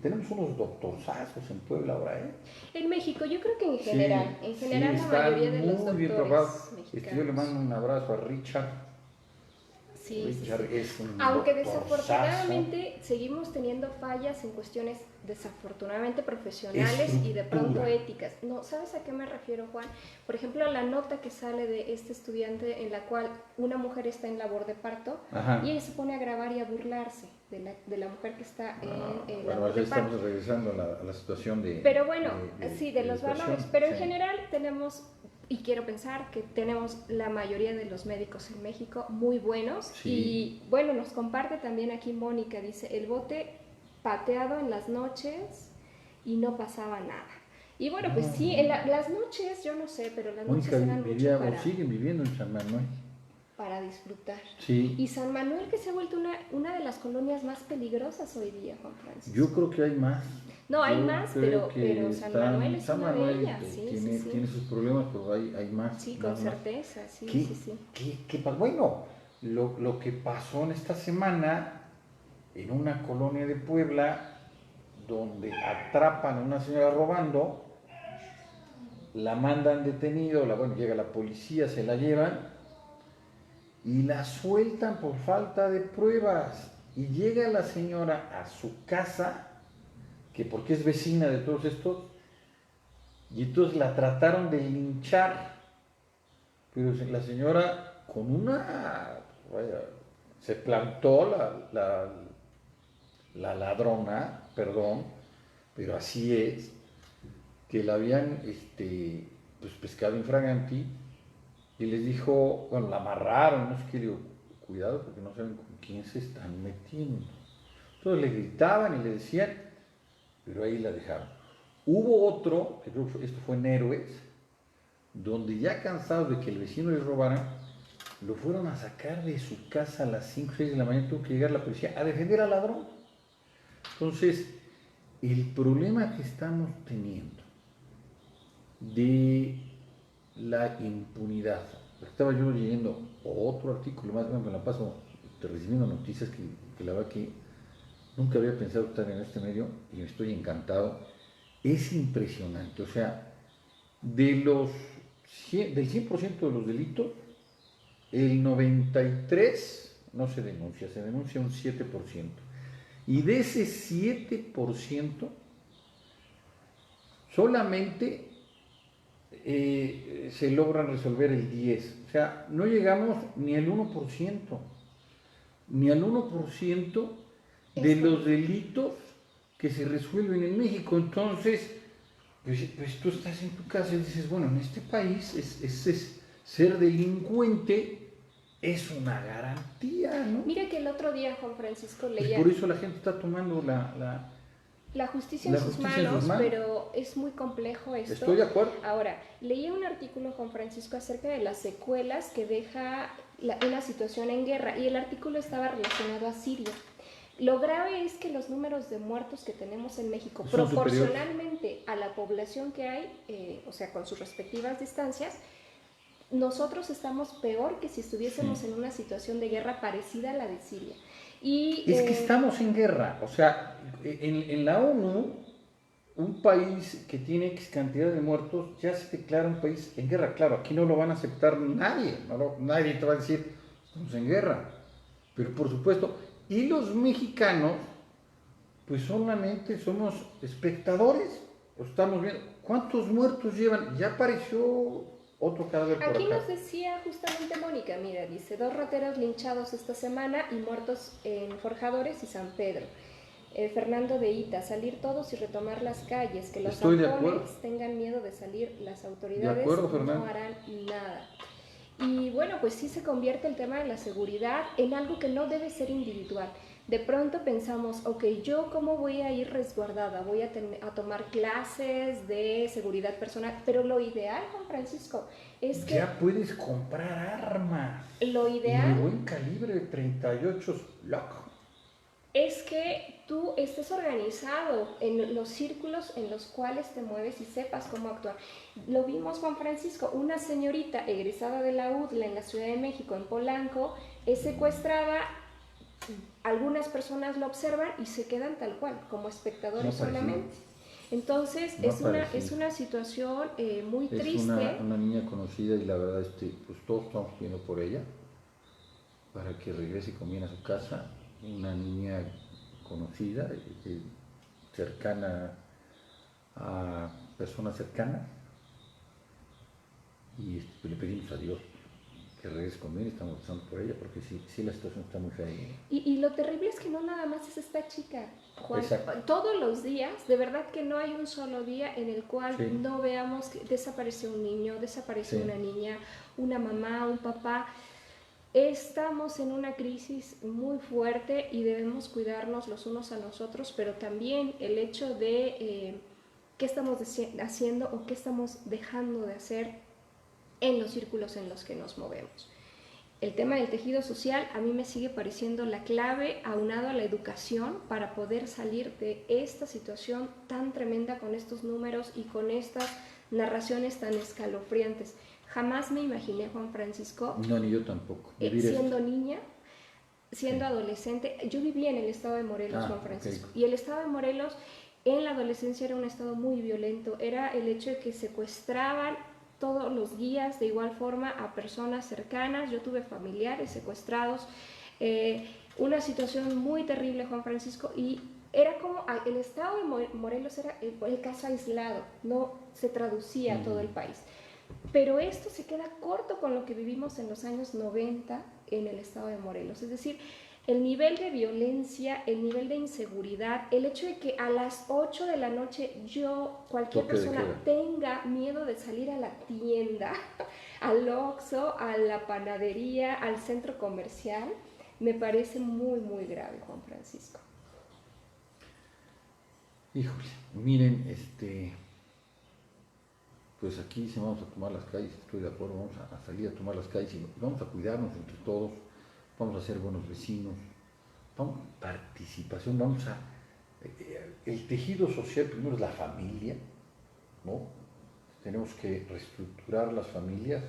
tenemos unos doctorzazos en Puebla ahora, ¿eh? En México, yo creo que en general, la mayoría de los doctores mexicanos. Yo le mando un abrazo a Richard. Richard es un aunque doctorzazo. Desafortunadamente seguimos teniendo fallas en cuestiones desafortunadamente profesionales y de pronto éticas. No, ¿sabes a qué me refiero, Juan? Por ejemplo, la nota que sale de este estudiante en la cual una mujer está en labor de parto. Ajá. Y ella se pone a grabar y a burlarse de la mujer que está en labor de parto. Estamos regresando a la situación de... Pero bueno, de los valores. Pero en general tenemos... Y quiero pensar que tenemos la mayoría de los médicos en México muy buenos. Sí. Y bueno, nos comparte también aquí Mónica, dice, el bote pateado en las noches y no pasaba nada. Y bueno, pues sí, en las noches, yo no sé, pero las Mónica noches eran mucho para... siguen viviendo en San Manuel. Para disfrutar. Sí. Y San Manuel, que se ha vuelto una de las colonias más peligrosas hoy día, Juan Francisco. Yo creo que hay más. No, hay más, pero San Manuel es una de ellas. Tiene sus problemas, pero hay más. Sí, con certeza, sí. ¿Qué pasó? Bueno, lo que pasó en esta semana en una colonia de Puebla donde atrapan a una señora robando, la mandan detenida, llega la policía, se la llevan y la sueltan por falta de pruebas. Y llega la señora a su casa, que porque es vecina de todos estos, y entonces la trataron de linchar, pero la señora se plantó la ladrona, perdón, pero así es, que la habían pescado infraganti, y les dijo, la amarraron, no sé qué, digo, cuidado porque no saben con quién se están metiendo. Entonces le gritaban y le decían, pero ahí la dejaron. Hubo otro, que creo que esto fue en Héroes, donde ya cansados de que el vecino les robara, lo fueron a sacar de su casa a las 5 o 6 de la mañana, tuvo que llegar la policía a defender al ladrón. Entonces, el problema que estamos teniendo de la impunidad, estaba yo leyendo otro artículo, más bien me la paso recibiendo noticias que la verdad que nunca había pensado estar en este medio y estoy encantado. Es impresionante, o sea, del 100% de los delitos, el 93% no se denuncia un 7%. Y de ese 7%, solamente se logran resolver el 10%. O sea, no llegamos ni al 1%, ni al 1% de los delitos que se resuelven en México. Entonces, pues tú estás en tu casa y dices, bueno, en este país ser delincuente es una garantía, ¿no? Mira que el otro día, Juan Francisco, Pues leía... por eso la gente está tomando la justicia en sus manos, pero es muy complejo esto. Estoy de acuerdo. Ahora, leí un artículo, Juan Francisco, acerca de las secuelas que deja una situación en guerra, y el artículo estaba relacionado a Siria. Lo grave es que los números de muertos que tenemos en México, son proporcionalmente superiores a la población que hay, o sea, con sus respectivas distancias, nosotros estamos peor que si estuviésemos en una situación de guerra parecida a la de Siria. Y, es que estamos en guerra, o sea, en la ONU, un país que tiene X cantidad de muertos ya se declara un país en guerra. Claro, aquí no lo van a aceptar nadie, nadie te va a decir, estamos en guerra. Pero por supuesto, y los mexicanos, pues solamente somos espectadores, estamos viendo, ¿cuántos muertos llevan? Ya apareció otro cadáver por acá. Aquí nos decía justamente Mónica, mira, dice, 2 rateros linchados esta semana y muertos en Forjadores y San Pedro. Fernando de Ita, salir todos y retomar las calles, que los zampones tengan miedo de salir, las autoridades no harán nada. Y bueno, pues sí se convierte el tema de la seguridad en algo que no debe ser individual. De pronto pensamos, ok, ¿yo cómo voy a ir resguardada? Voy a tomar clases de seguridad personal, pero lo ideal, Juan Francisco, es que... Ya puedes comprar armas. Lo ideal... de buen calibre, de 38 Glock. Es que tú estés organizado en los círculos en los cuales te mueves y sepas cómo actuar. Lo vimos, Juan Francisco, una señorita egresada de la UDLA en la Ciudad de México, en Polanco, es secuestrada. Algunas personas lo observan y se quedan tal cual, como espectadores solamente. Entonces es una situación muy triste. Es una niña conocida y la verdad pues todos estamos pidiendo por ella para que regrese con bien a su casa. Una niña conocida, cercana a personas cercanas, y le pedimos a Dios que regrese con bien. Estamos rezando por ella porque sí la situación está muy fea. Y lo terrible es que no nada más es esta chica, Juan. Todos los días, de verdad que no hay un solo día en el cual no veamos que desaparece un niño, desaparece una niña, una mamá, un papá. Estamos en una crisis muy fuerte y debemos cuidarnos los unos a los otros, pero también el hecho de qué estamos haciendo o qué estamos dejando de hacer en los círculos en los que nos movemos. El tema del tejido social a mí me sigue pareciendo la clave, aunado a la educación, para poder salir de esta situación tan tremenda con estos números y con estas narraciones tan escalofriantes. Jamás me imaginé, Juan Francisco, no, ni yo tampoco, siendo niña, siendo adolescente. Yo vivía en el estado de Morelos, Juan Francisco, y el estado de Morelos en la adolescencia era un estado muy violento. Era el hecho de que secuestraban todos los días de igual forma a personas cercanas. Yo tuve familiares secuestrados, una situación muy terrible, Juan Francisco, y era como el estado de Morelos era el caso aislado, no se traducía a todo el país. Pero esto se queda corto con lo que vivimos en los años 90 en el estado de Morelos. Es decir, el nivel de violencia, el nivel de inseguridad, el hecho de que a las 8 de la noche cualquier persona tenga miedo de salir a la tienda, al Oxxo, a la panadería, al centro comercial, me parece muy, muy grave, Juan Francisco. Híjole, miren, pues aquí sí vamos a tomar las calles, estoy de acuerdo, vamos a salir a tomar las calles y vamos a cuidarnos entre todos, vamos a ser buenos vecinos, participación, el tejido social primero es la familia, ¿no? Tenemos que reestructurar las familias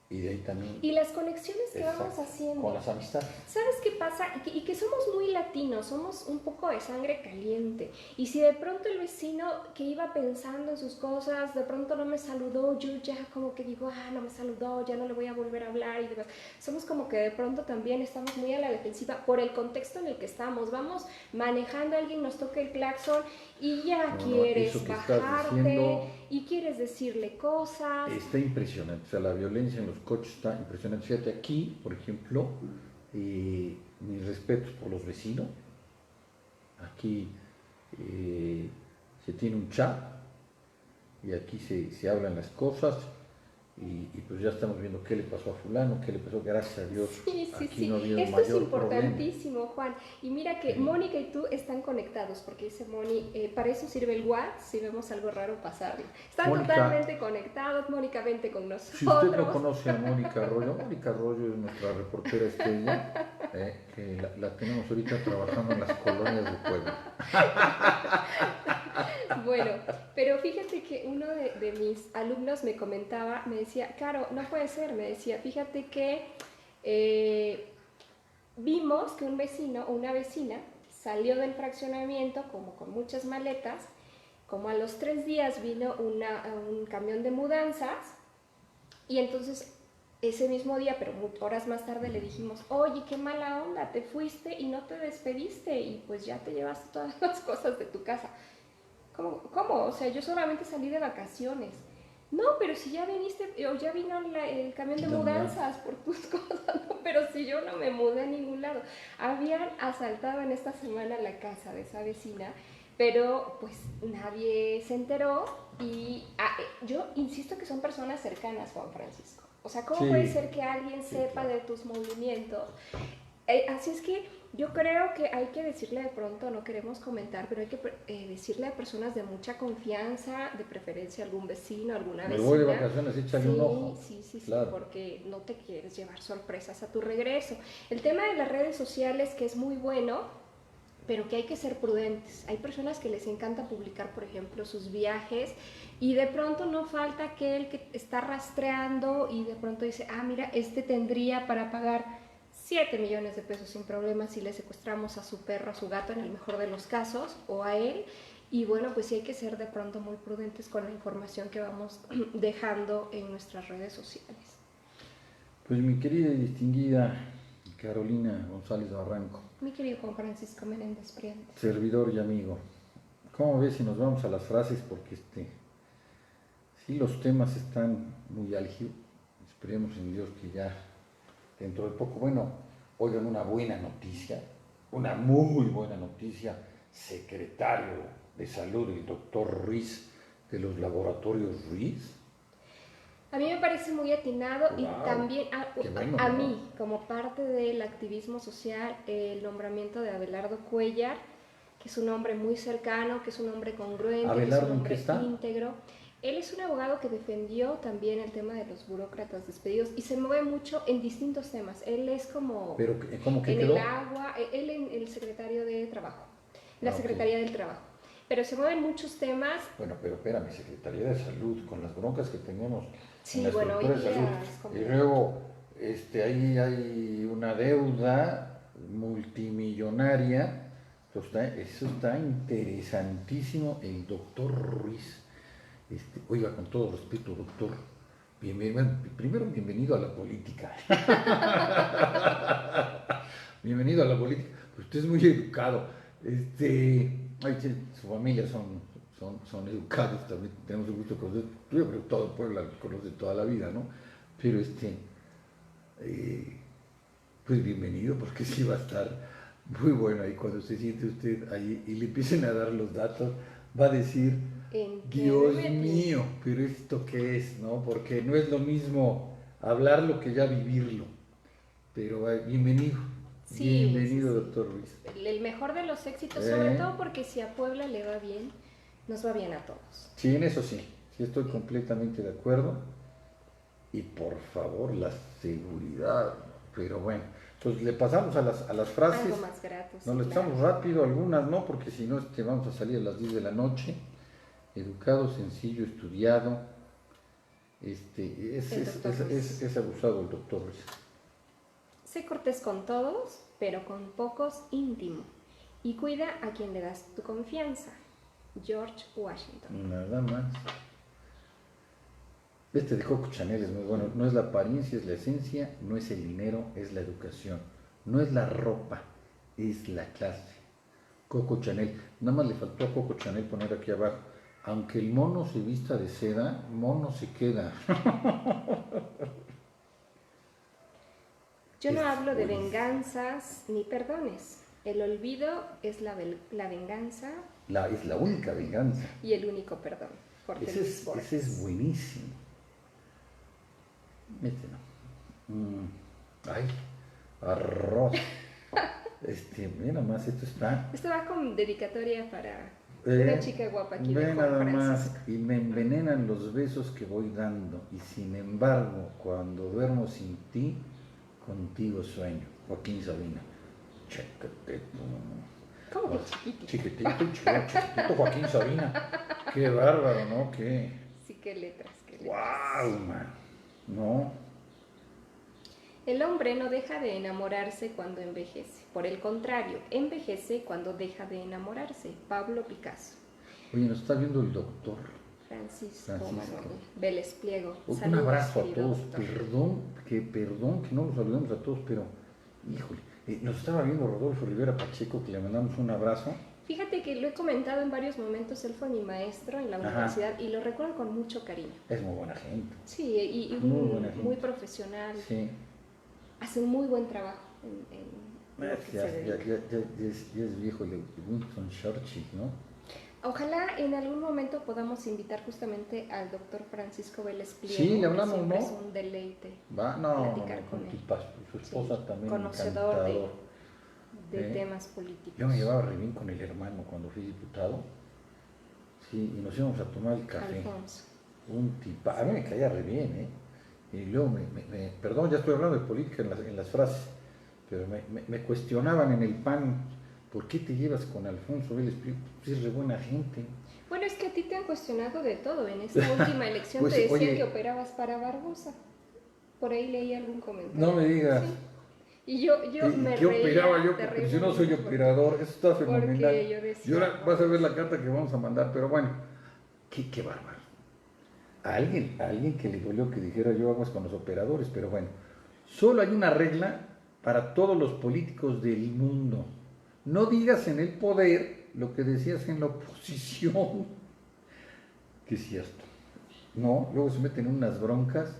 y de ahí también... Y las conexiones que vamos haciendo. Con las amistades. ¿Sabes qué pasa? Y que somos muy latinos, somos un poco de sangre caliente. Y si de pronto el vecino que iba pensando en sus cosas, de pronto no me saludó, yo ya como que digo, no me saludó, ya no le voy a volver a hablar y demás. Somos como que de pronto también estamos muy a la defensiva por el contexto en el que estamos. Vamos manejando, alguien nos toca el claxon y ya quieres bajarte y quieres decirle cosas. Está impresionante, o sea, la violencia en los coches está impresionante. Fíjate, aquí, por ejemplo, mis respetos por los vecinos. Aquí se tiene un chat y aquí se hablan las cosas y pues ya estamos viendo qué le pasó a fulano, qué le pasó, gracias a Dios. Sí, sí, aquí sí. no ha habido Esto es mayor importantísimo, problema. Juan. Y mira que Sí. Mónica y tú están conectados, porque dice Moni, para eso sirve el WhatsApp, si vemos algo raro pasarlo. Están Mónica, totalmente conectados. Mónica, vente con nosotros. si usted no conoce a Mónica Arroyo es nuestra reportera estrella, que la tenemos ahorita trabajando en las colonias de Puebla. Bueno, pero fíjate que uno de mis alumnos me comentaba, me decía, Caro, no puede ser, me decía, fíjate que vimos que un vecino o una vecina salió del fraccionamiento como con muchas maletas, como a los 3 días vino un camión de mudanzas y entonces ese mismo día, pero horas más tarde le dijimos, oye, qué mala onda, te fuiste y no te despediste y pues ya te llevaste todas las cosas de tu casa. ¿Cómo? O sea, yo solamente salí de vacaciones. No, pero si ya viniste, o ya vino el camión de mudanzas por tus cosas, no, pero si yo no me mudé a ningún lado. Habían asaltado en esta semana la casa de esa vecina, pero pues nadie se enteró y yo insisto que son personas cercanas, Juan Francisco. O sea, ¿cómo puede ser que alguien sepa claro. de tus movimientos? Así es que yo creo que hay que decirle de pronto, no queremos comentar, pero hay que decirle a personas de mucha confianza, de preferencia algún vecino, alguna vecina. Me voy de vacaciones, échale un ojo. Sí, claro. Porque no te quieres llevar sorpresas a tu regreso. El tema de las redes sociales, que es muy bueno, pero que hay que ser prudentes. Hay personas que les encanta publicar, por ejemplo, sus viajes y de pronto no falta aquel que está rastreando y de pronto dice, mira, este tendría para pagar 7 millones de pesos sin problemas si le secuestramos a su perro, a su gato en el mejor de los casos, o a él. Y bueno, pues sí hay que ser de pronto muy prudentes con la información que vamos dejando en nuestras redes sociales. Pues mi querida y distinguida Carolina González Barranco. Mi querido Juan Francisco Menéndez Prientes. Servidor y amigo. ¿Cómo ves si nos vamos a las frases? Porque sí, los temas están muy álgidos. Esperemos en Dios que ya dentro de poco, oigan una buena noticia, una muy buena noticia, secretario de Salud, el doctor Ruiz, de los laboratorios Ruiz. A mí me parece muy atinado. Wow, y también bueno, a mí, como parte del activismo social, el nombramiento de Abelardo Cuellar, que es un hombre muy cercano, que es un hombre congruente, que es un hombre íntegro. Él es un abogado que defendió también el tema de los burócratas despedidos y se mueve mucho en distintos temas. Él es como ¿Pero cómo que en quedó? el agua, él en el secretario de Trabajo, la Secretaría del Trabajo. Pero se mueven muchos temas. Bueno, pero espérame, Secretaría de Salud, con las broncas que tenemos sí, en la estructura de salud, y luego ahí hay una deuda multimillonaria. Eso está interesantísimo. El doctor Ruiz. Oiga, con todo respeto, doctor, primero bienvenido a la política. Bienvenido a la política. Usted es muy educado. Su familia son educados, también tenemos el gusto de conocer. Yo creo que todo Puebla lo conoce toda la vida, ¿no? Pero pues bienvenido, porque sí va a estar muy bueno ahí cuando se siente usted ahí y le empiecen a dar los datos, va a decir, Dios mío, pero ¿esto qué es? ¿No? Porque no es lo mismo hablarlo que ya vivirlo. Pero bienvenido. Sí, bienvenido, doctor Ruiz. El mejor de los éxitos, sobre todo porque si a Puebla le va bien, nos va bien a todos. Sí, en eso sí estoy completamente de acuerdo. Y por favor, la seguridad. Pero bueno, pues le pasamos a las frases. Algo más grato. Nos le echamos rápido, algunas no, porque si no vamos a salir a las 10 de la noche. Educado, sencillo, estudiado. Es abusado el doctor Ruiz. Sé cortés con todos, pero con pocos íntimo. Y cuida a quien le das tu confianza. George Washington. Nada más. De Coco Chanel es muy bueno. No es la apariencia, es la esencia. No es el dinero, es la educación. No es la ropa, es la clase. Coco Chanel. Nada más le faltó a Coco Chanel poner aquí abajo. Aunque el mono se vista de seda, mono se queda. Yo no Es hablo de buenísimo. venganzas ni perdones. El olvido es la venganza Es la única venganza. y el único perdón. Jorge Luis Borges. Ese es buenísimo. Este no. Ay, arroz. Mira más, esto está. Esto va con dedicatoria para una chica guapa aquí de Ve Juan nada más, Francisco. y me envenenan los besos que voy dando, y sin embargo, cuando duermo sin ti, contigo sueño. Joaquín Sabina. Chiquitito. ¿Cómo que chiquitito? Chiquitito Joaquín Sabina. Qué bárbaro, ¿no? Qué. Sí, qué letras, qué letras. ¡Wow, man! No. El hombre no deja de enamorarse cuando envejece. Por el contrario, envejece cuando deja de enamorarse. Pablo Picasso. Oye, nos está viendo el doctor. Francisco. Francisco. Manuel Vélez Pliego. Un Saludos, abrazo a querido todos. doctor. Perdón que no los saludemos a todos, pero, híjole, nos estaba viendo Rodolfo Rivera Pacheco, que le mandamos un abrazo. Fíjate que lo he comentado en varios momentos, él fue mi maestro en la Ajá. universidad y lo recuerdo con mucho cariño. Es muy buena gente. Sí, y Muy buena gente. muy profesional, Sí. hace un muy buen trabajo en lo que Ya, se dedica. ya es viejo el Winston Churchill, ¿no? Ojalá en algún momento podamos invitar justamente al doctor Francisco Vélez Pliego. Sí, le hablamos, Siempre ¿no? es un deleite Va, no, platicar con él. su esposa Sí, también conocedor encantador. de temas políticos. Yo me llevaba re bien con el hermano cuando fui diputado. Sí, y nos íbamos a tomar el café. Alfonso. Un tipa, a mí me caía re bien, ¿eh? Y luego perdón, ya estoy hablando de política en las frases, pero me cuestionaban en el PAN, ¿por qué te llevas con Alfonso Vélez Pliego? Pues es re buena gente. Bueno, es que a ti te han cuestionado de todo. En esta última elección Pues, te decían oye, que operabas para Barbosa. Por ahí leí algún comentario. no me digas. Sí. Y yo me ¿Qué operaba yo? reía Porque si no soy terriblemente operador, eso está fenomenal. porque yo decía, Y ahora vas a ver la carta que vamos a mandar, pero bueno, qué bárbaro. A alguien que le dolió que dijera yo aguas con los operadores, pero bueno, solo hay una regla para todos los políticos del mundo. No digas en el poder lo que decías en la oposición. ¿Qué es cierto? No, luego se meten en unas broncas.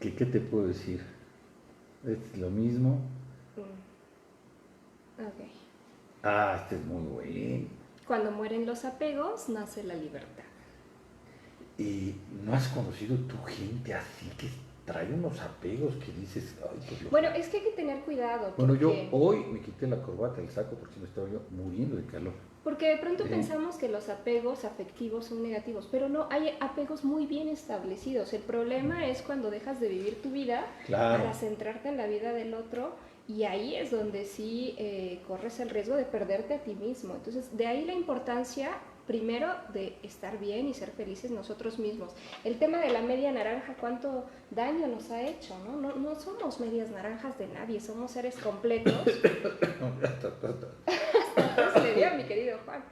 ¿Qué te puedo decir? Es lo mismo. Ok. Este es muy bueno. Cuando mueren los apegos, nace la libertad. ¿Y no has conocido tu gente así que trae unos apegos que dices, ay, pues Bueno, es que hay que tener cuidado. Bueno, yo porque- hoy me quité la corbata, el saco, porque si no estaba yo muriendo de calor. Porque de pronto Sí. pensamos que los apegos afectivos son negativos, pero no, hay apegos muy bien establecidos. El problema es cuando dejas de vivir tu vida Claro. para centrarte en la vida del otro, y ahí es donde sí corres el riesgo de perderte a ti mismo. Entonces, de ahí la importancia, primero, de estar bien y ser felices nosotros mismos. El tema de la media naranja, ¿cuánto daño nos ha hecho? No somos medias naranjas de nadie, somos seres completos. Entonces le dio a mi querido Juan.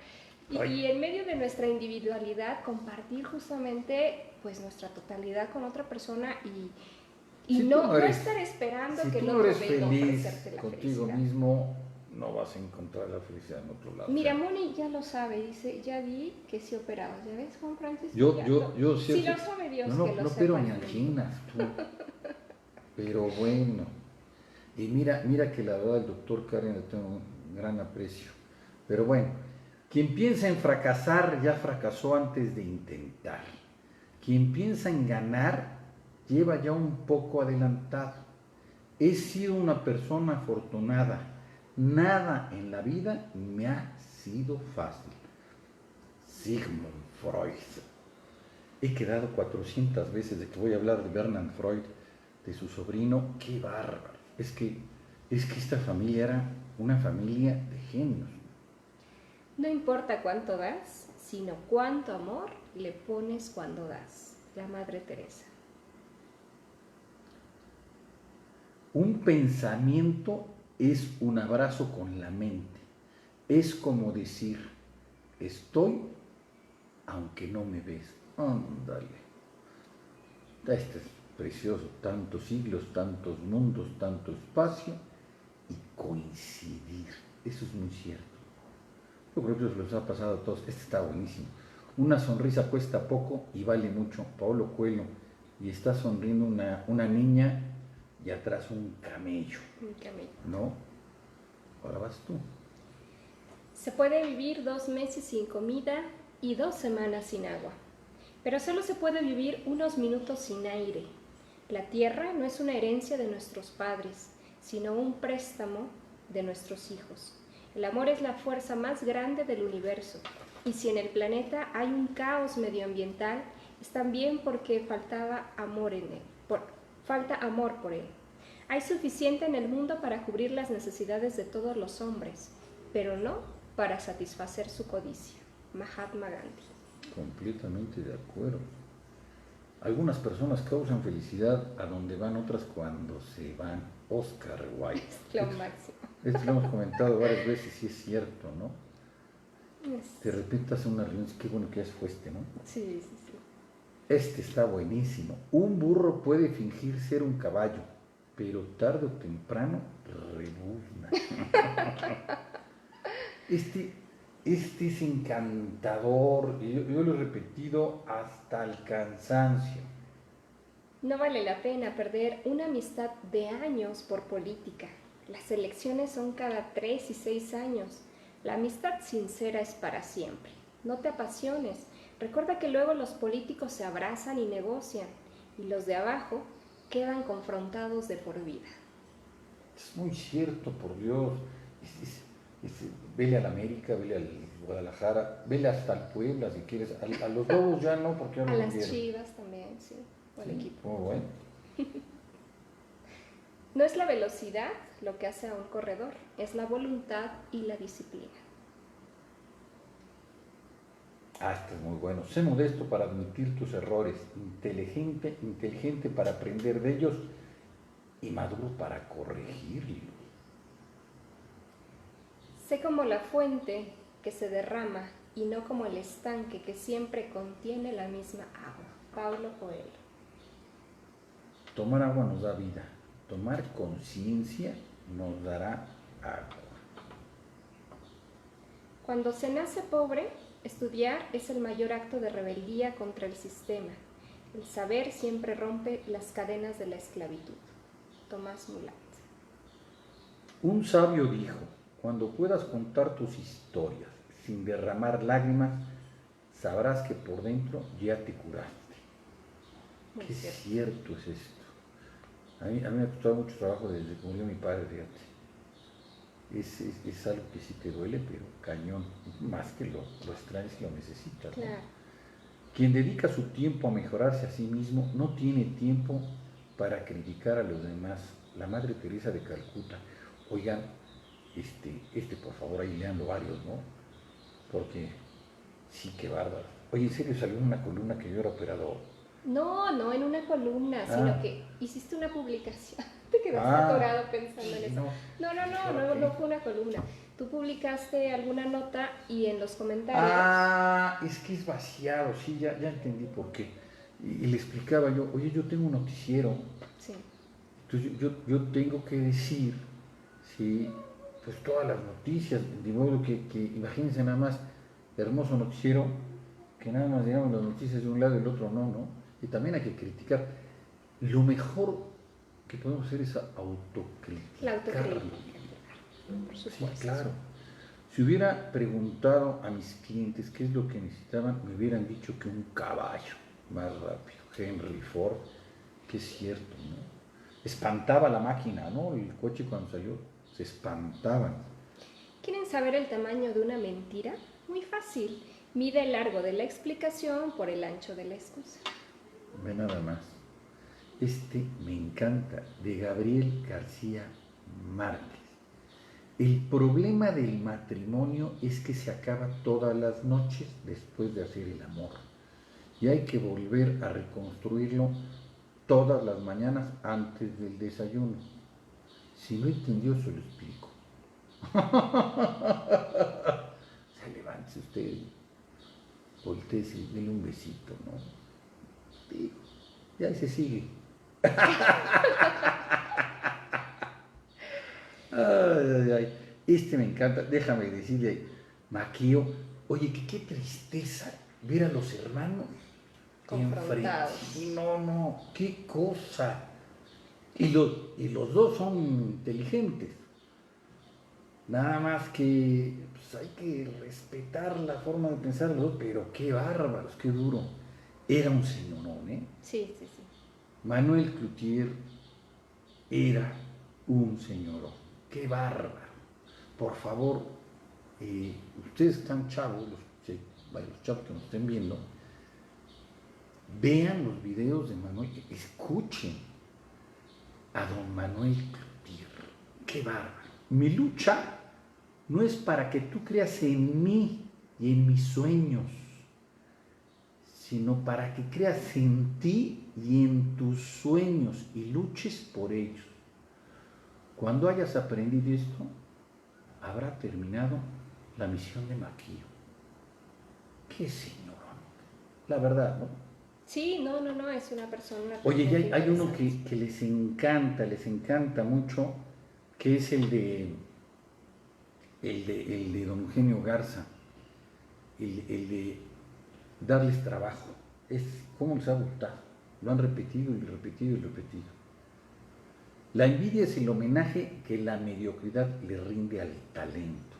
Y en medio de nuestra individualidad, compartir justamente pues nuestra totalidad con otra persona y Si tú no, no no eres- estar esperando Si que tú el no otro eres venga a feliz ofrecerte la contigo felicidad. mismo, no vas a encontrar la felicidad en otro lado. Mira, Moni ya lo sabe, dice, ya vi que sí operabas, ¿ya ves, Juan Francisco? Yo sí lo sabe Dios no, que lo no, sepa. pero ni anginas, tú. Pero bueno. Y mira que la verdad el doctor Karen le tengo un gran aprecio. Pero bueno, quien piensa en fracasar ya fracasó antes de intentar. Quien piensa en ganar lleva ya un poco adelantado. He sido una persona afortunada. Nada en la vida me ha sido fácil. Sigmund Freud. He quedado 400 veces de que voy a hablar de Bernard Freud, de su sobrino. ¡Qué bárbaro! Es que esta familia era una familia de genios. No importa cuánto das, sino cuánto amor le pones cuando das. La Madre Teresa. Un pensamiento es un abrazo con la mente. Es como decir, estoy aunque no me ves. Ándale. Este es precioso. Tantos siglos, tantos mundos, tanto espacio y coincidir. Eso es muy cierto. Yo creo que eso les ha pasado a todos. Este está buenísimo. Una sonrisa cuesta poco y vale mucho. Paulo Coelho. Y está sonriendo una niña y atrás un camello. Un camello. ¿No? Ahora vas tú. Se puede vivir 2 meses sin comida y 2 semanas sin agua, pero solo se puede vivir unos minutos sin aire. La tierra no es una herencia de nuestros padres, sino un préstamo de nuestros hijos. El amor es la fuerza más grande del universo, y si en el planeta hay un caos medioambiental, es también porque falta amor por él. Hay suficiente en el mundo para cubrir las necesidades de todos los hombres, pero no para satisfacer su codicia. Mahatma Gandhi. Completamente de acuerdo. Algunas personas causan felicidad a donde van, otras cuando se van. Oscar Wilde. Es lo máximo. Esto lo hemos comentado varias veces y es cierto, ¿no? De repente hace una reunión, qué bueno que ya fue este, ¿no? Sí, sí, sí. Este está buenísimo. Un burro puede fingir ser un caballo, pero tarde o temprano rebuzna. Este es encantador, y yo lo he repetido hasta el cansancio. No vale la pena perder una amistad de años por política. Las elecciones son cada 3 y 6 años. La amistad sincera es para siempre. No te apasiones. Recuerda que luego los políticos se abrazan y negocian, y los de abajo quedan confrontados de por vida. Es muy cierto, por Dios. Vele al América, vele al Guadalajara, vele hasta al Puebla si quieres. A los Lobos ya no, porque ahora A lo las vendieron. Chivas también, sí, o al equipo. Oh, bueno. No es la velocidad lo que hace a un corredor, es la voluntad y la disciplina. Este es muy bueno. Sé modesto para admitir tus errores, inteligente para aprender de ellos y maduro para corregirlos. Sé como la fuente que se derrama y no como el estanque que siempre contiene la misma agua. Paulo Coelho. Tomar agua nos da vida, tomar conciencia nos dará agua. Cuando se nace pobre, estudiar es el mayor acto de rebeldía contra el sistema. El saber siempre rompe las cadenas de la esclavitud. Tomás Mulat. Un sabio dijo: cuando puedas contar tus historias sin derramar lágrimas, sabrás que por dentro ya te curaste. Muy Qué cierto. cierto es esto. A mí me ha costado mucho trabajo desde que murió mi padre, fíjate. Es algo que sí te duele, pero cañón. Más que lo extrañas, que lo necesitas, ¿no? Claro. Quien dedica su tiempo a mejorarse a sí mismo no tiene tiempo para criticar a los demás. La Madre Teresa de Calcuta. Oigan, por favor, ahí leanlo varios, ¿no? Porque sí, qué bárbaro. Oye, en serio salió una columna que yo era operador. No en una columna, sino que hiciste una publicación. Te quedaste atorado pensando en eso. No fue una columna. Tú publicaste alguna nota y en los comentarios... Es que es vaciado, sí, ya entendí por qué. Y le explicaba yo, oye, yo tengo un noticiero. Sí. Entonces yo tengo que decir, sí, pues todas las noticias, de modo que imagínense nada más, hermoso noticiero, que nada más digamos las noticias de un lado y del otro no. Y también hay que criticar. Lo mejor que podemos hacer es autocriticar. La autocrítica, por supuesto. Sí, claro. Si hubiera preguntado a mis clientes qué es lo que necesitaban, me hubieran dicho que un caballo más rápido. Henry Ford, que es cierto, ¿no? Espantaba la máquina, ¿no? El coche cuando salió, se espantaban. ¿Quieren saber el tamaño de una mentira? Muy fácil. Mide el largo de la explicación por el ancho de la excusa. Ve nada más. Me encanta, de Gabriel García Márquez. El problema del matrimonio es que se acaba todas las noches después de hacer el amor. Y hay que volver a reconstruirlo todas las mañanas antes del desayuno. Si no entendió, se lo explico. Se levante usted, voltéese, dele un besito, ¿no? Digo, y ahí se sigue. Ay. Me encanta. Déjame decirle, Maquio. Oye, qué tristeza ver a los hermanos Confrontados. enfrente. No, qué cosa. Y los dos son inteligentes. Nada más que pues, hay que respetar la forma de pensar de los dos, pero qué bárbaros, qué duro. Era un señorón, ¿eh? Sí. Manuel Cloutier era un señorón. Qué bárbaro. Por favor, ustedes están chavos, los chavos que nos estén viendo, vean los videos de Manuel, escuchen a don Manuel Cloutier. Qué bárbaro. Mi lucha no es para que tú creas en mí y en mis sueños, sino para que creas en ti y en tus sueños y luches por ellos. Cuando hayas aprendido esto, habrá terminado la misión de Maquillo. Qué señor, la verdad, ¿no? Sí, no, es una persona... Oye, ya hay uno interesante. que les encanta mucho, que es el de don Eugenio Garza, el de darles trabajo. ¿Cómo les ha gustado? Lo han repetido y repetido y repetido. La envidia es el homenaje que la mediocridad le rinde al talento.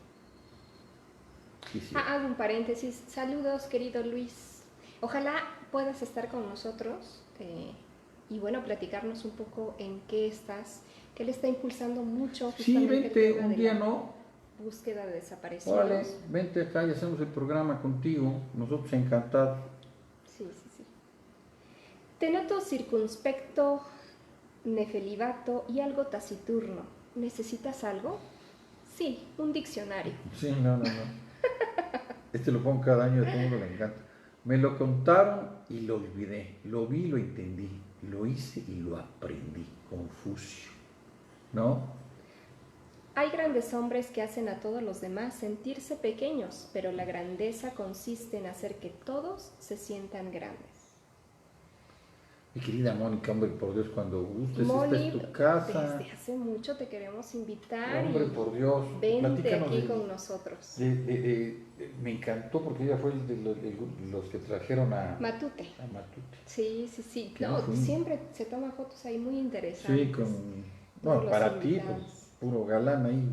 Sí, sí. Hago un paréntesis. Saludos, querido Luis. Ojalá puedas estar con nosotros y bueno, platicarnos un poco en qué estás, qué le está impulsando mucho Sí, justamente vente un día, ¿no? Búsqueda de desaparecidos. Órale, vente acá y hacemos el programa contigo. Nosotros encantados. Sí. Te noto circunspecto, nefelibato y algo taciturno. ¿Necesitas algo? Sí, un diccionario. Sí, no. Este lo pongo cada año, a todo el mundo le encanta. Me lo contaron y lo olvidé. Lo vi, lo entendí. Lo hice y lo aprendí. Confucio. ¿No? Hay grandes hombres que hacen a todos los demás sentirse pequeños, pero la grandeza consiste en hacer que todos se sientan grandes. Mi querida Mónica, hombre, por Dios, cuando gustes, Moni, esta es tu casa. desde hace mucho te queremos invitar. Hombre, por Dios, vente aquí con nosotros. Me encantó porque ella fue de los que trajeron a Matute. Sí. No, siempre se toma fotos ahí muy interesantes. Sí, bueno, para ti, pues, puro galán ahí.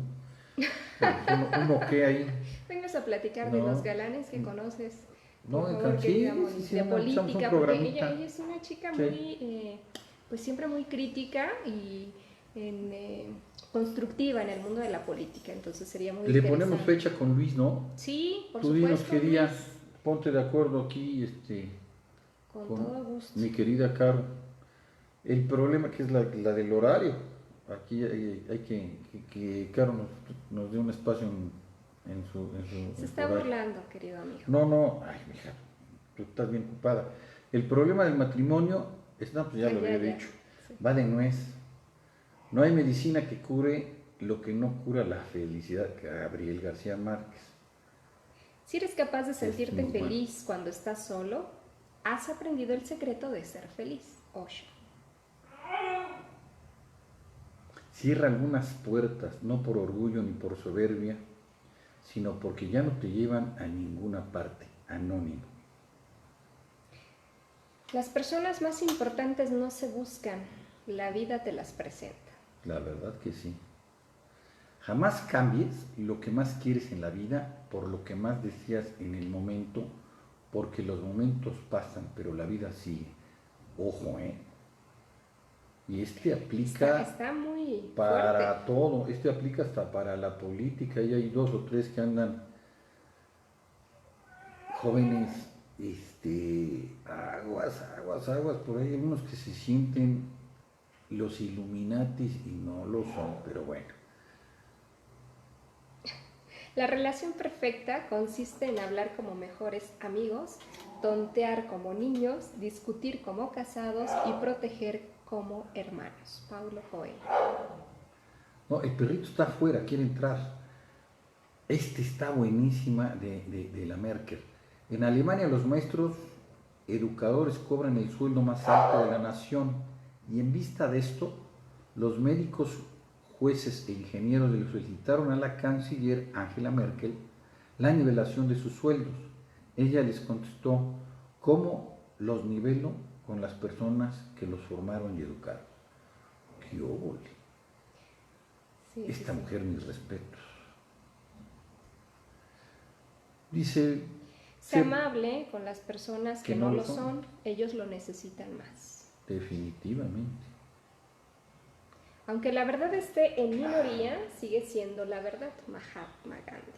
Uno que ahí. Vengas a platicar de los galanes que conoces. No, por favor, querida Moni, de política, porque ella es una chica muy, pues siempre muy crítica y constructiva en el mundo de la política, entonces sería muy Le interesante. ponemos fecha con Luis, ¿no? Sí, por Tú supuesto. dinos qué día, Luis. ponte de acuerdo aquí, con todo gusto. Mi querida Caro. El problema que es la del horario. Aquí hay que Caro nos dé un espacio en su Se está horario. burlando, querido amigo. No, ay, mija, tú estás bien ocupada. El problema del matrimonio, pues ya lo había dicho, sí. va de nuez. No hay medicina que cure lo que no cura la felicidad. Gabriel García Márquez. Si eres capaz de sentirte feliz cuando estás solo, has aprendido el secreto de ser feliz. Osho. Cierra algunas puertas, no por orgullo ni por soberbia, sino porque ya no te llevan a ninguna parte. Anónimo. Las personas más importantes no se buscan, la vida te las presenta. La verdad que sí. Jamás cambies lo que más quieres en la vida por lo que más deseas en el momento, porque los momentos pasan, pero la vida sigue. Ojo, Y aplica está muy para fuerte. todo, aplica hasta para la política, y hay 2 o 3 que andan jóvenes, aguas, por ahí hay unos que se sienten los Illuminatis y no lo son, pero bueno. La relación perfecta consiste en hablar como mejores amigos, tontear como niños, discutir como casados y proteger como hermanos. Paulo Coelho. No, el perrito está afuera, quiere entrar. Está buenísima de la Merkel. En Alemania los maestros educadores cobran el sueldo más alto de la nación y en vista de esto, los médicos, jueces e ingenieros le solicitaron a la canciller Angela Merkel la nivelación de sus sueldos. Ella les contestó: ¿cómo los nivelo con las personas que los formaron y educaron? ¡Qué óvole! Sí, Esta sí. mujer, mis respetos. Dice: Sé amable con las personas que no lo lo son, ellos lo necesitan más. Definitivamente. Aunque la verdad esté en minoría, sigue siendo la verdad. Mahatma Gandhi.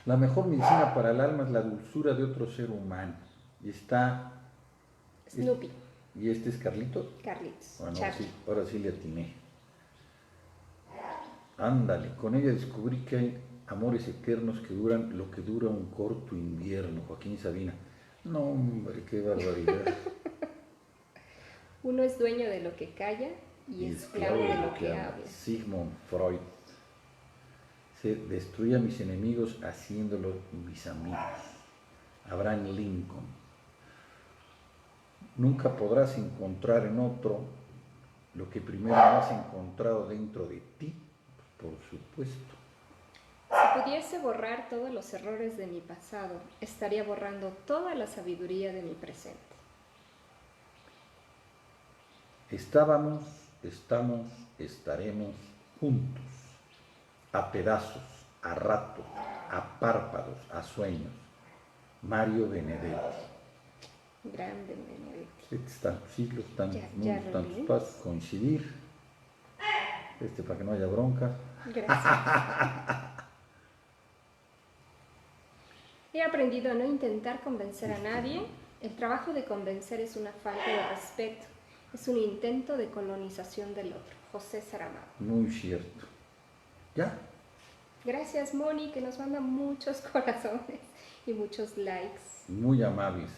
La mejor medicina para el alma es la dulzura de otro ser humano. Y está... Snoopy. ¿Y este es Carlitos? Carlitos. Bueno, Charlie. ahora sí le atiné. Ándale, con ella descubrí que hay amores eternos que duran lo que dura un corto invierno. Joaquín Sabina. No, hombre, qué barbaridad. Uno es dueño de lo que calla y esclavo de lo que habla. Sigmund Freud. Se destruye a mis enemigos haciéndolos mis amigos. Abraham Lincoln. Nunca podrás encontrar en otro lo que primero no has encontrado dentro de ti, por supuesto. Si pudiese borrar todos los errores de mi pasado, estaría borrando toda la sabiduría de mi presente. Estábamos, estamos, estaremos juntos, a pedazos, a ratos, a párpados, a sueños. Mario Benedetti. Grande Benedetti. Tantos siglos, tantos mundos, tantos lo pasos, coincidir. Para que no haya bronca. Gracias. He aprendido a no intentar convencer a nadie. El trabajo de convencer es una falta de respeto. Es un intento de colonización del otro. José Saramago. Muy cierto. ¿Ya? Gracias, Moni, que nos manda muchos corazones y muchos likes. Muy amables.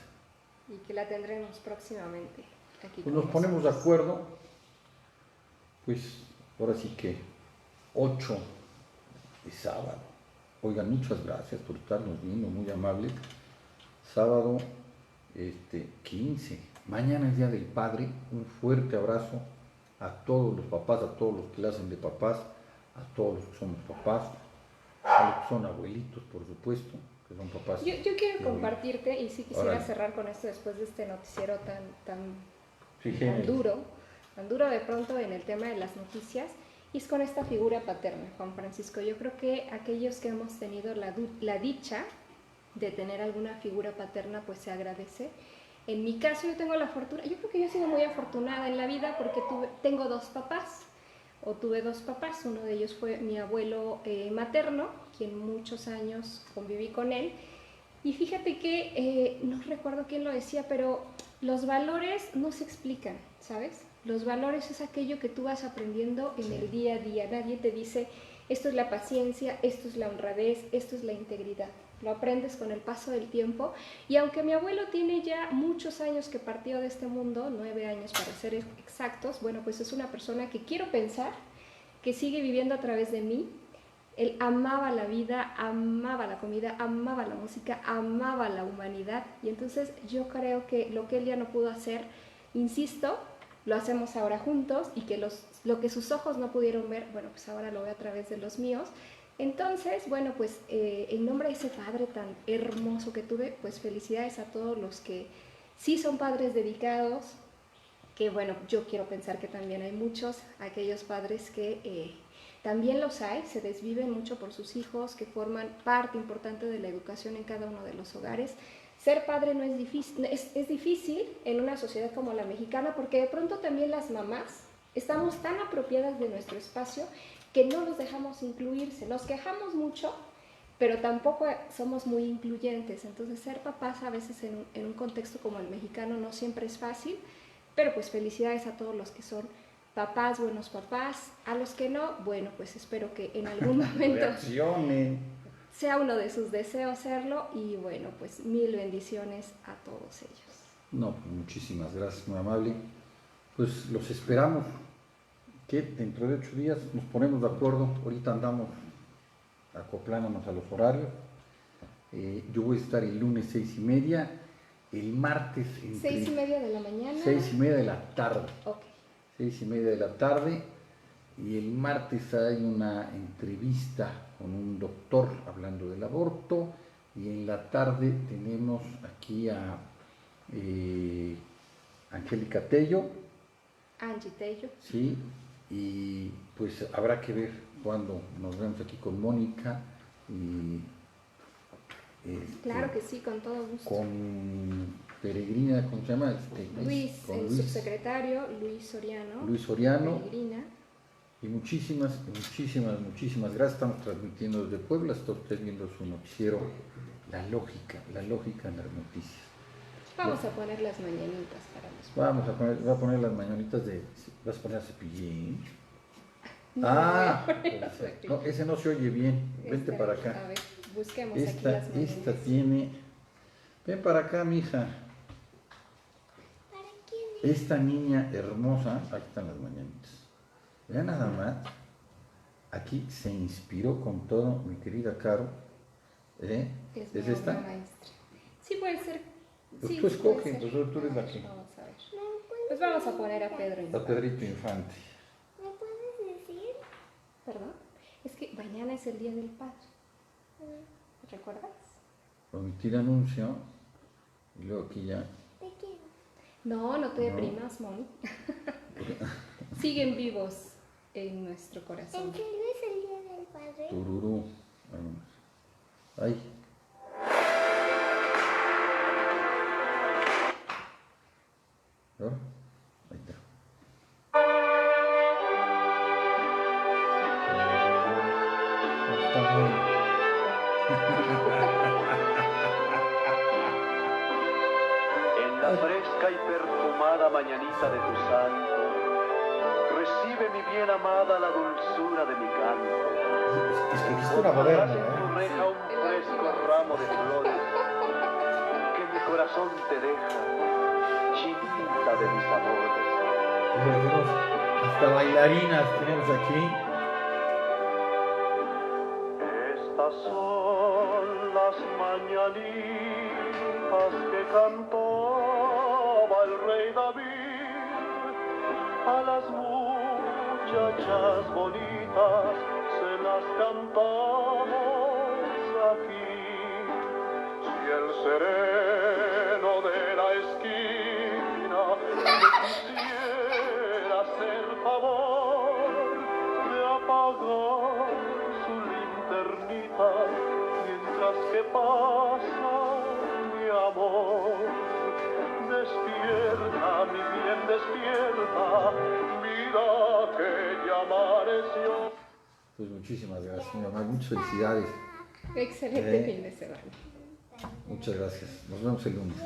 Y que la tendremos próximamente aquí. Pues nos ponemos de acuerdo. Pues ahora sí que 8 de sábado. Oigan, muchas gracias por estarnos viendo, muy amables. Sábado 15. Mañana es Día del Padre. Un fuerte abrazo a todos los papás, a todos los que le hacen de papás, a todos los que somos papás, a los que son abuelitos, por supuesto, que son papás. Yo quiero compartirte, y sí quisiera Órale. cerrar con esto después de este noticiero tan Sí, duro de pronto en el tema de las noticias, y es con esta figura paterna, Juan Francisco. Yo creo que aquellos que hemos tenido la dicha de tener alguna figura paterna, pues se agradece. En mi caso yo tengo la fortuna, yo creo que yo he sido muy afortunada en la vida porque tengo dos papás, o tuve dos papás. Uno de ellos fue mi abuelo materno, quien muchos años conviví con él. Y fíjate que, no recuerdo quién lo decía, pero los valores no se explican, ¿sabes? Los valores es aquello que tú vas aprendiendo en el día a día. Nadie te dice, esto es la paciencia, esto es la honradez, esto es la integridad. Lo aprendes con el paso del tiempo. Y aunque mi abuelo tiene ya muchos años que partió de este mundo, 9 años para ser exactos, bueno, pues es una persona que quiero pensar que sigue viviendo a través de mí. Él amaba la vida, amaba la comida, amaba la música, amaba la humanidad. Y entonces yo creo que lo que él ya no pudo hacer, insisto, lo hacemos ahora juntos, y que lo que sus ojos no pudieron ver, bueno, pues ahora lo veo a través de los míos. Entonces, bueno, pues en nombre de ese padre tan hermoso que tuve, pues felicidades a todos los que sí son padres dedicados, que bueno, yo quiero pensar que también hay muchos, aquellos padres que también los hay, se desviven mucho por sus hijos, que forman parte importante de la educación en cada uno de los hogares. Ser padre no es difícil, es difícil en una sociedad como la mexicana, porque de pronto también las mamás estamos tan apropiadas de nuestro espacio que no los dejamos incluirse. Nos quejamos mucho, pero tampoco somos muy incluyentes. Entonces ser papás a veces en un contexto como el mexicano no siempre es fácil, pero pues felicidades a todos los que son papás, buenos papás. A los que no, bueno, pues espero que en algún momento reaccionen. Sea uno de sus deseos serlo, y bueno, pues mil bendiciones a todos ellos. No, pues muchísimas gracias, muy amable. Pues los esperamos, que dentro de 8 días nos ponemos de acuerdo. Ahorita andamos acoplándonos a los horarios. Yo voy a estar el lunes 6:30, el martes 6:30 de la mañana. 6:30 de la tarde. Ok. 6:30 de la tarde. Y el martes hay una entrevista con un doctor hablando del aborto. Y en la tarde tenemos aquí a Angélica Tello. Angie Tello. Sí, y pues habrá que ver cuando nos vemos aquí con Mónica y Claro que sí, con todo gusto. con Peregrina, ¿cómo se llama? Luis, con el Luis, subsecretario, Luis Soriano. Luis Soriano. Peregrina. Y muchísimas gracias. Estamos transmitiendo desde Puebla. Está usted viendo su noticiero, la lógica en las noticias. Vamos a poner las mañanitas para los... Va a poner las mañanitas de... ¿Vas a poner a Cepillín? No, No, ese no se oye bien. Vente para acá. A ver, busquemos aquí las mañanitas. Esta tiene... Ven para acá, mija. ¿Para quién? Esta niña hermosa, aquí están las mañanitas. Vean nada más. Aquí se inspiró con todo, mi querida Caro. Es ¿Es mi esta? obra maestra. Sí, puede ser. Pues Sí, tú escoge, puede ser. pues tú eres la que... Vamos a ver. Pues vamos a poner a Pedro A Infante. Pedrito Infante. ¿Me puedes decir? ¿Perdón? Es que mañana es el Día del Padre. ¿Recuerdas? Omitir anuncio. Y luego aquí ya. ¿De quién? No, no te No. deprimas, Moni. Siguen vivos en nuestro corazón. ¿En serio es el día del padre? Tururú. Vámonos. Ay. ¿No? Ahí está. Está muy... En la fresca y perfumada mañanita de tu santo, recibe mi bien amada la dulzura de mi canto. Es que existe una moderna, En tu reja un fresco ramo de flores, que mi corazón te deja, chinita de mis amores. Hasta bailarinas tenemos aquí. Estas son las mañanitas que cantaba el rey David. A las muchachas bonitas se las cantamos aquí. Si el sereno de la esquina me quisiera hacer favor de apagar su linternita mientras que pasa mi amor. Despierta, mi bien, despierta, mira que ya amaneció. Pues muchísimas gracias, mi mamá. Muchas felicidades. Excelente fin de semana. Muchas gracias. Nos vemos el lunes.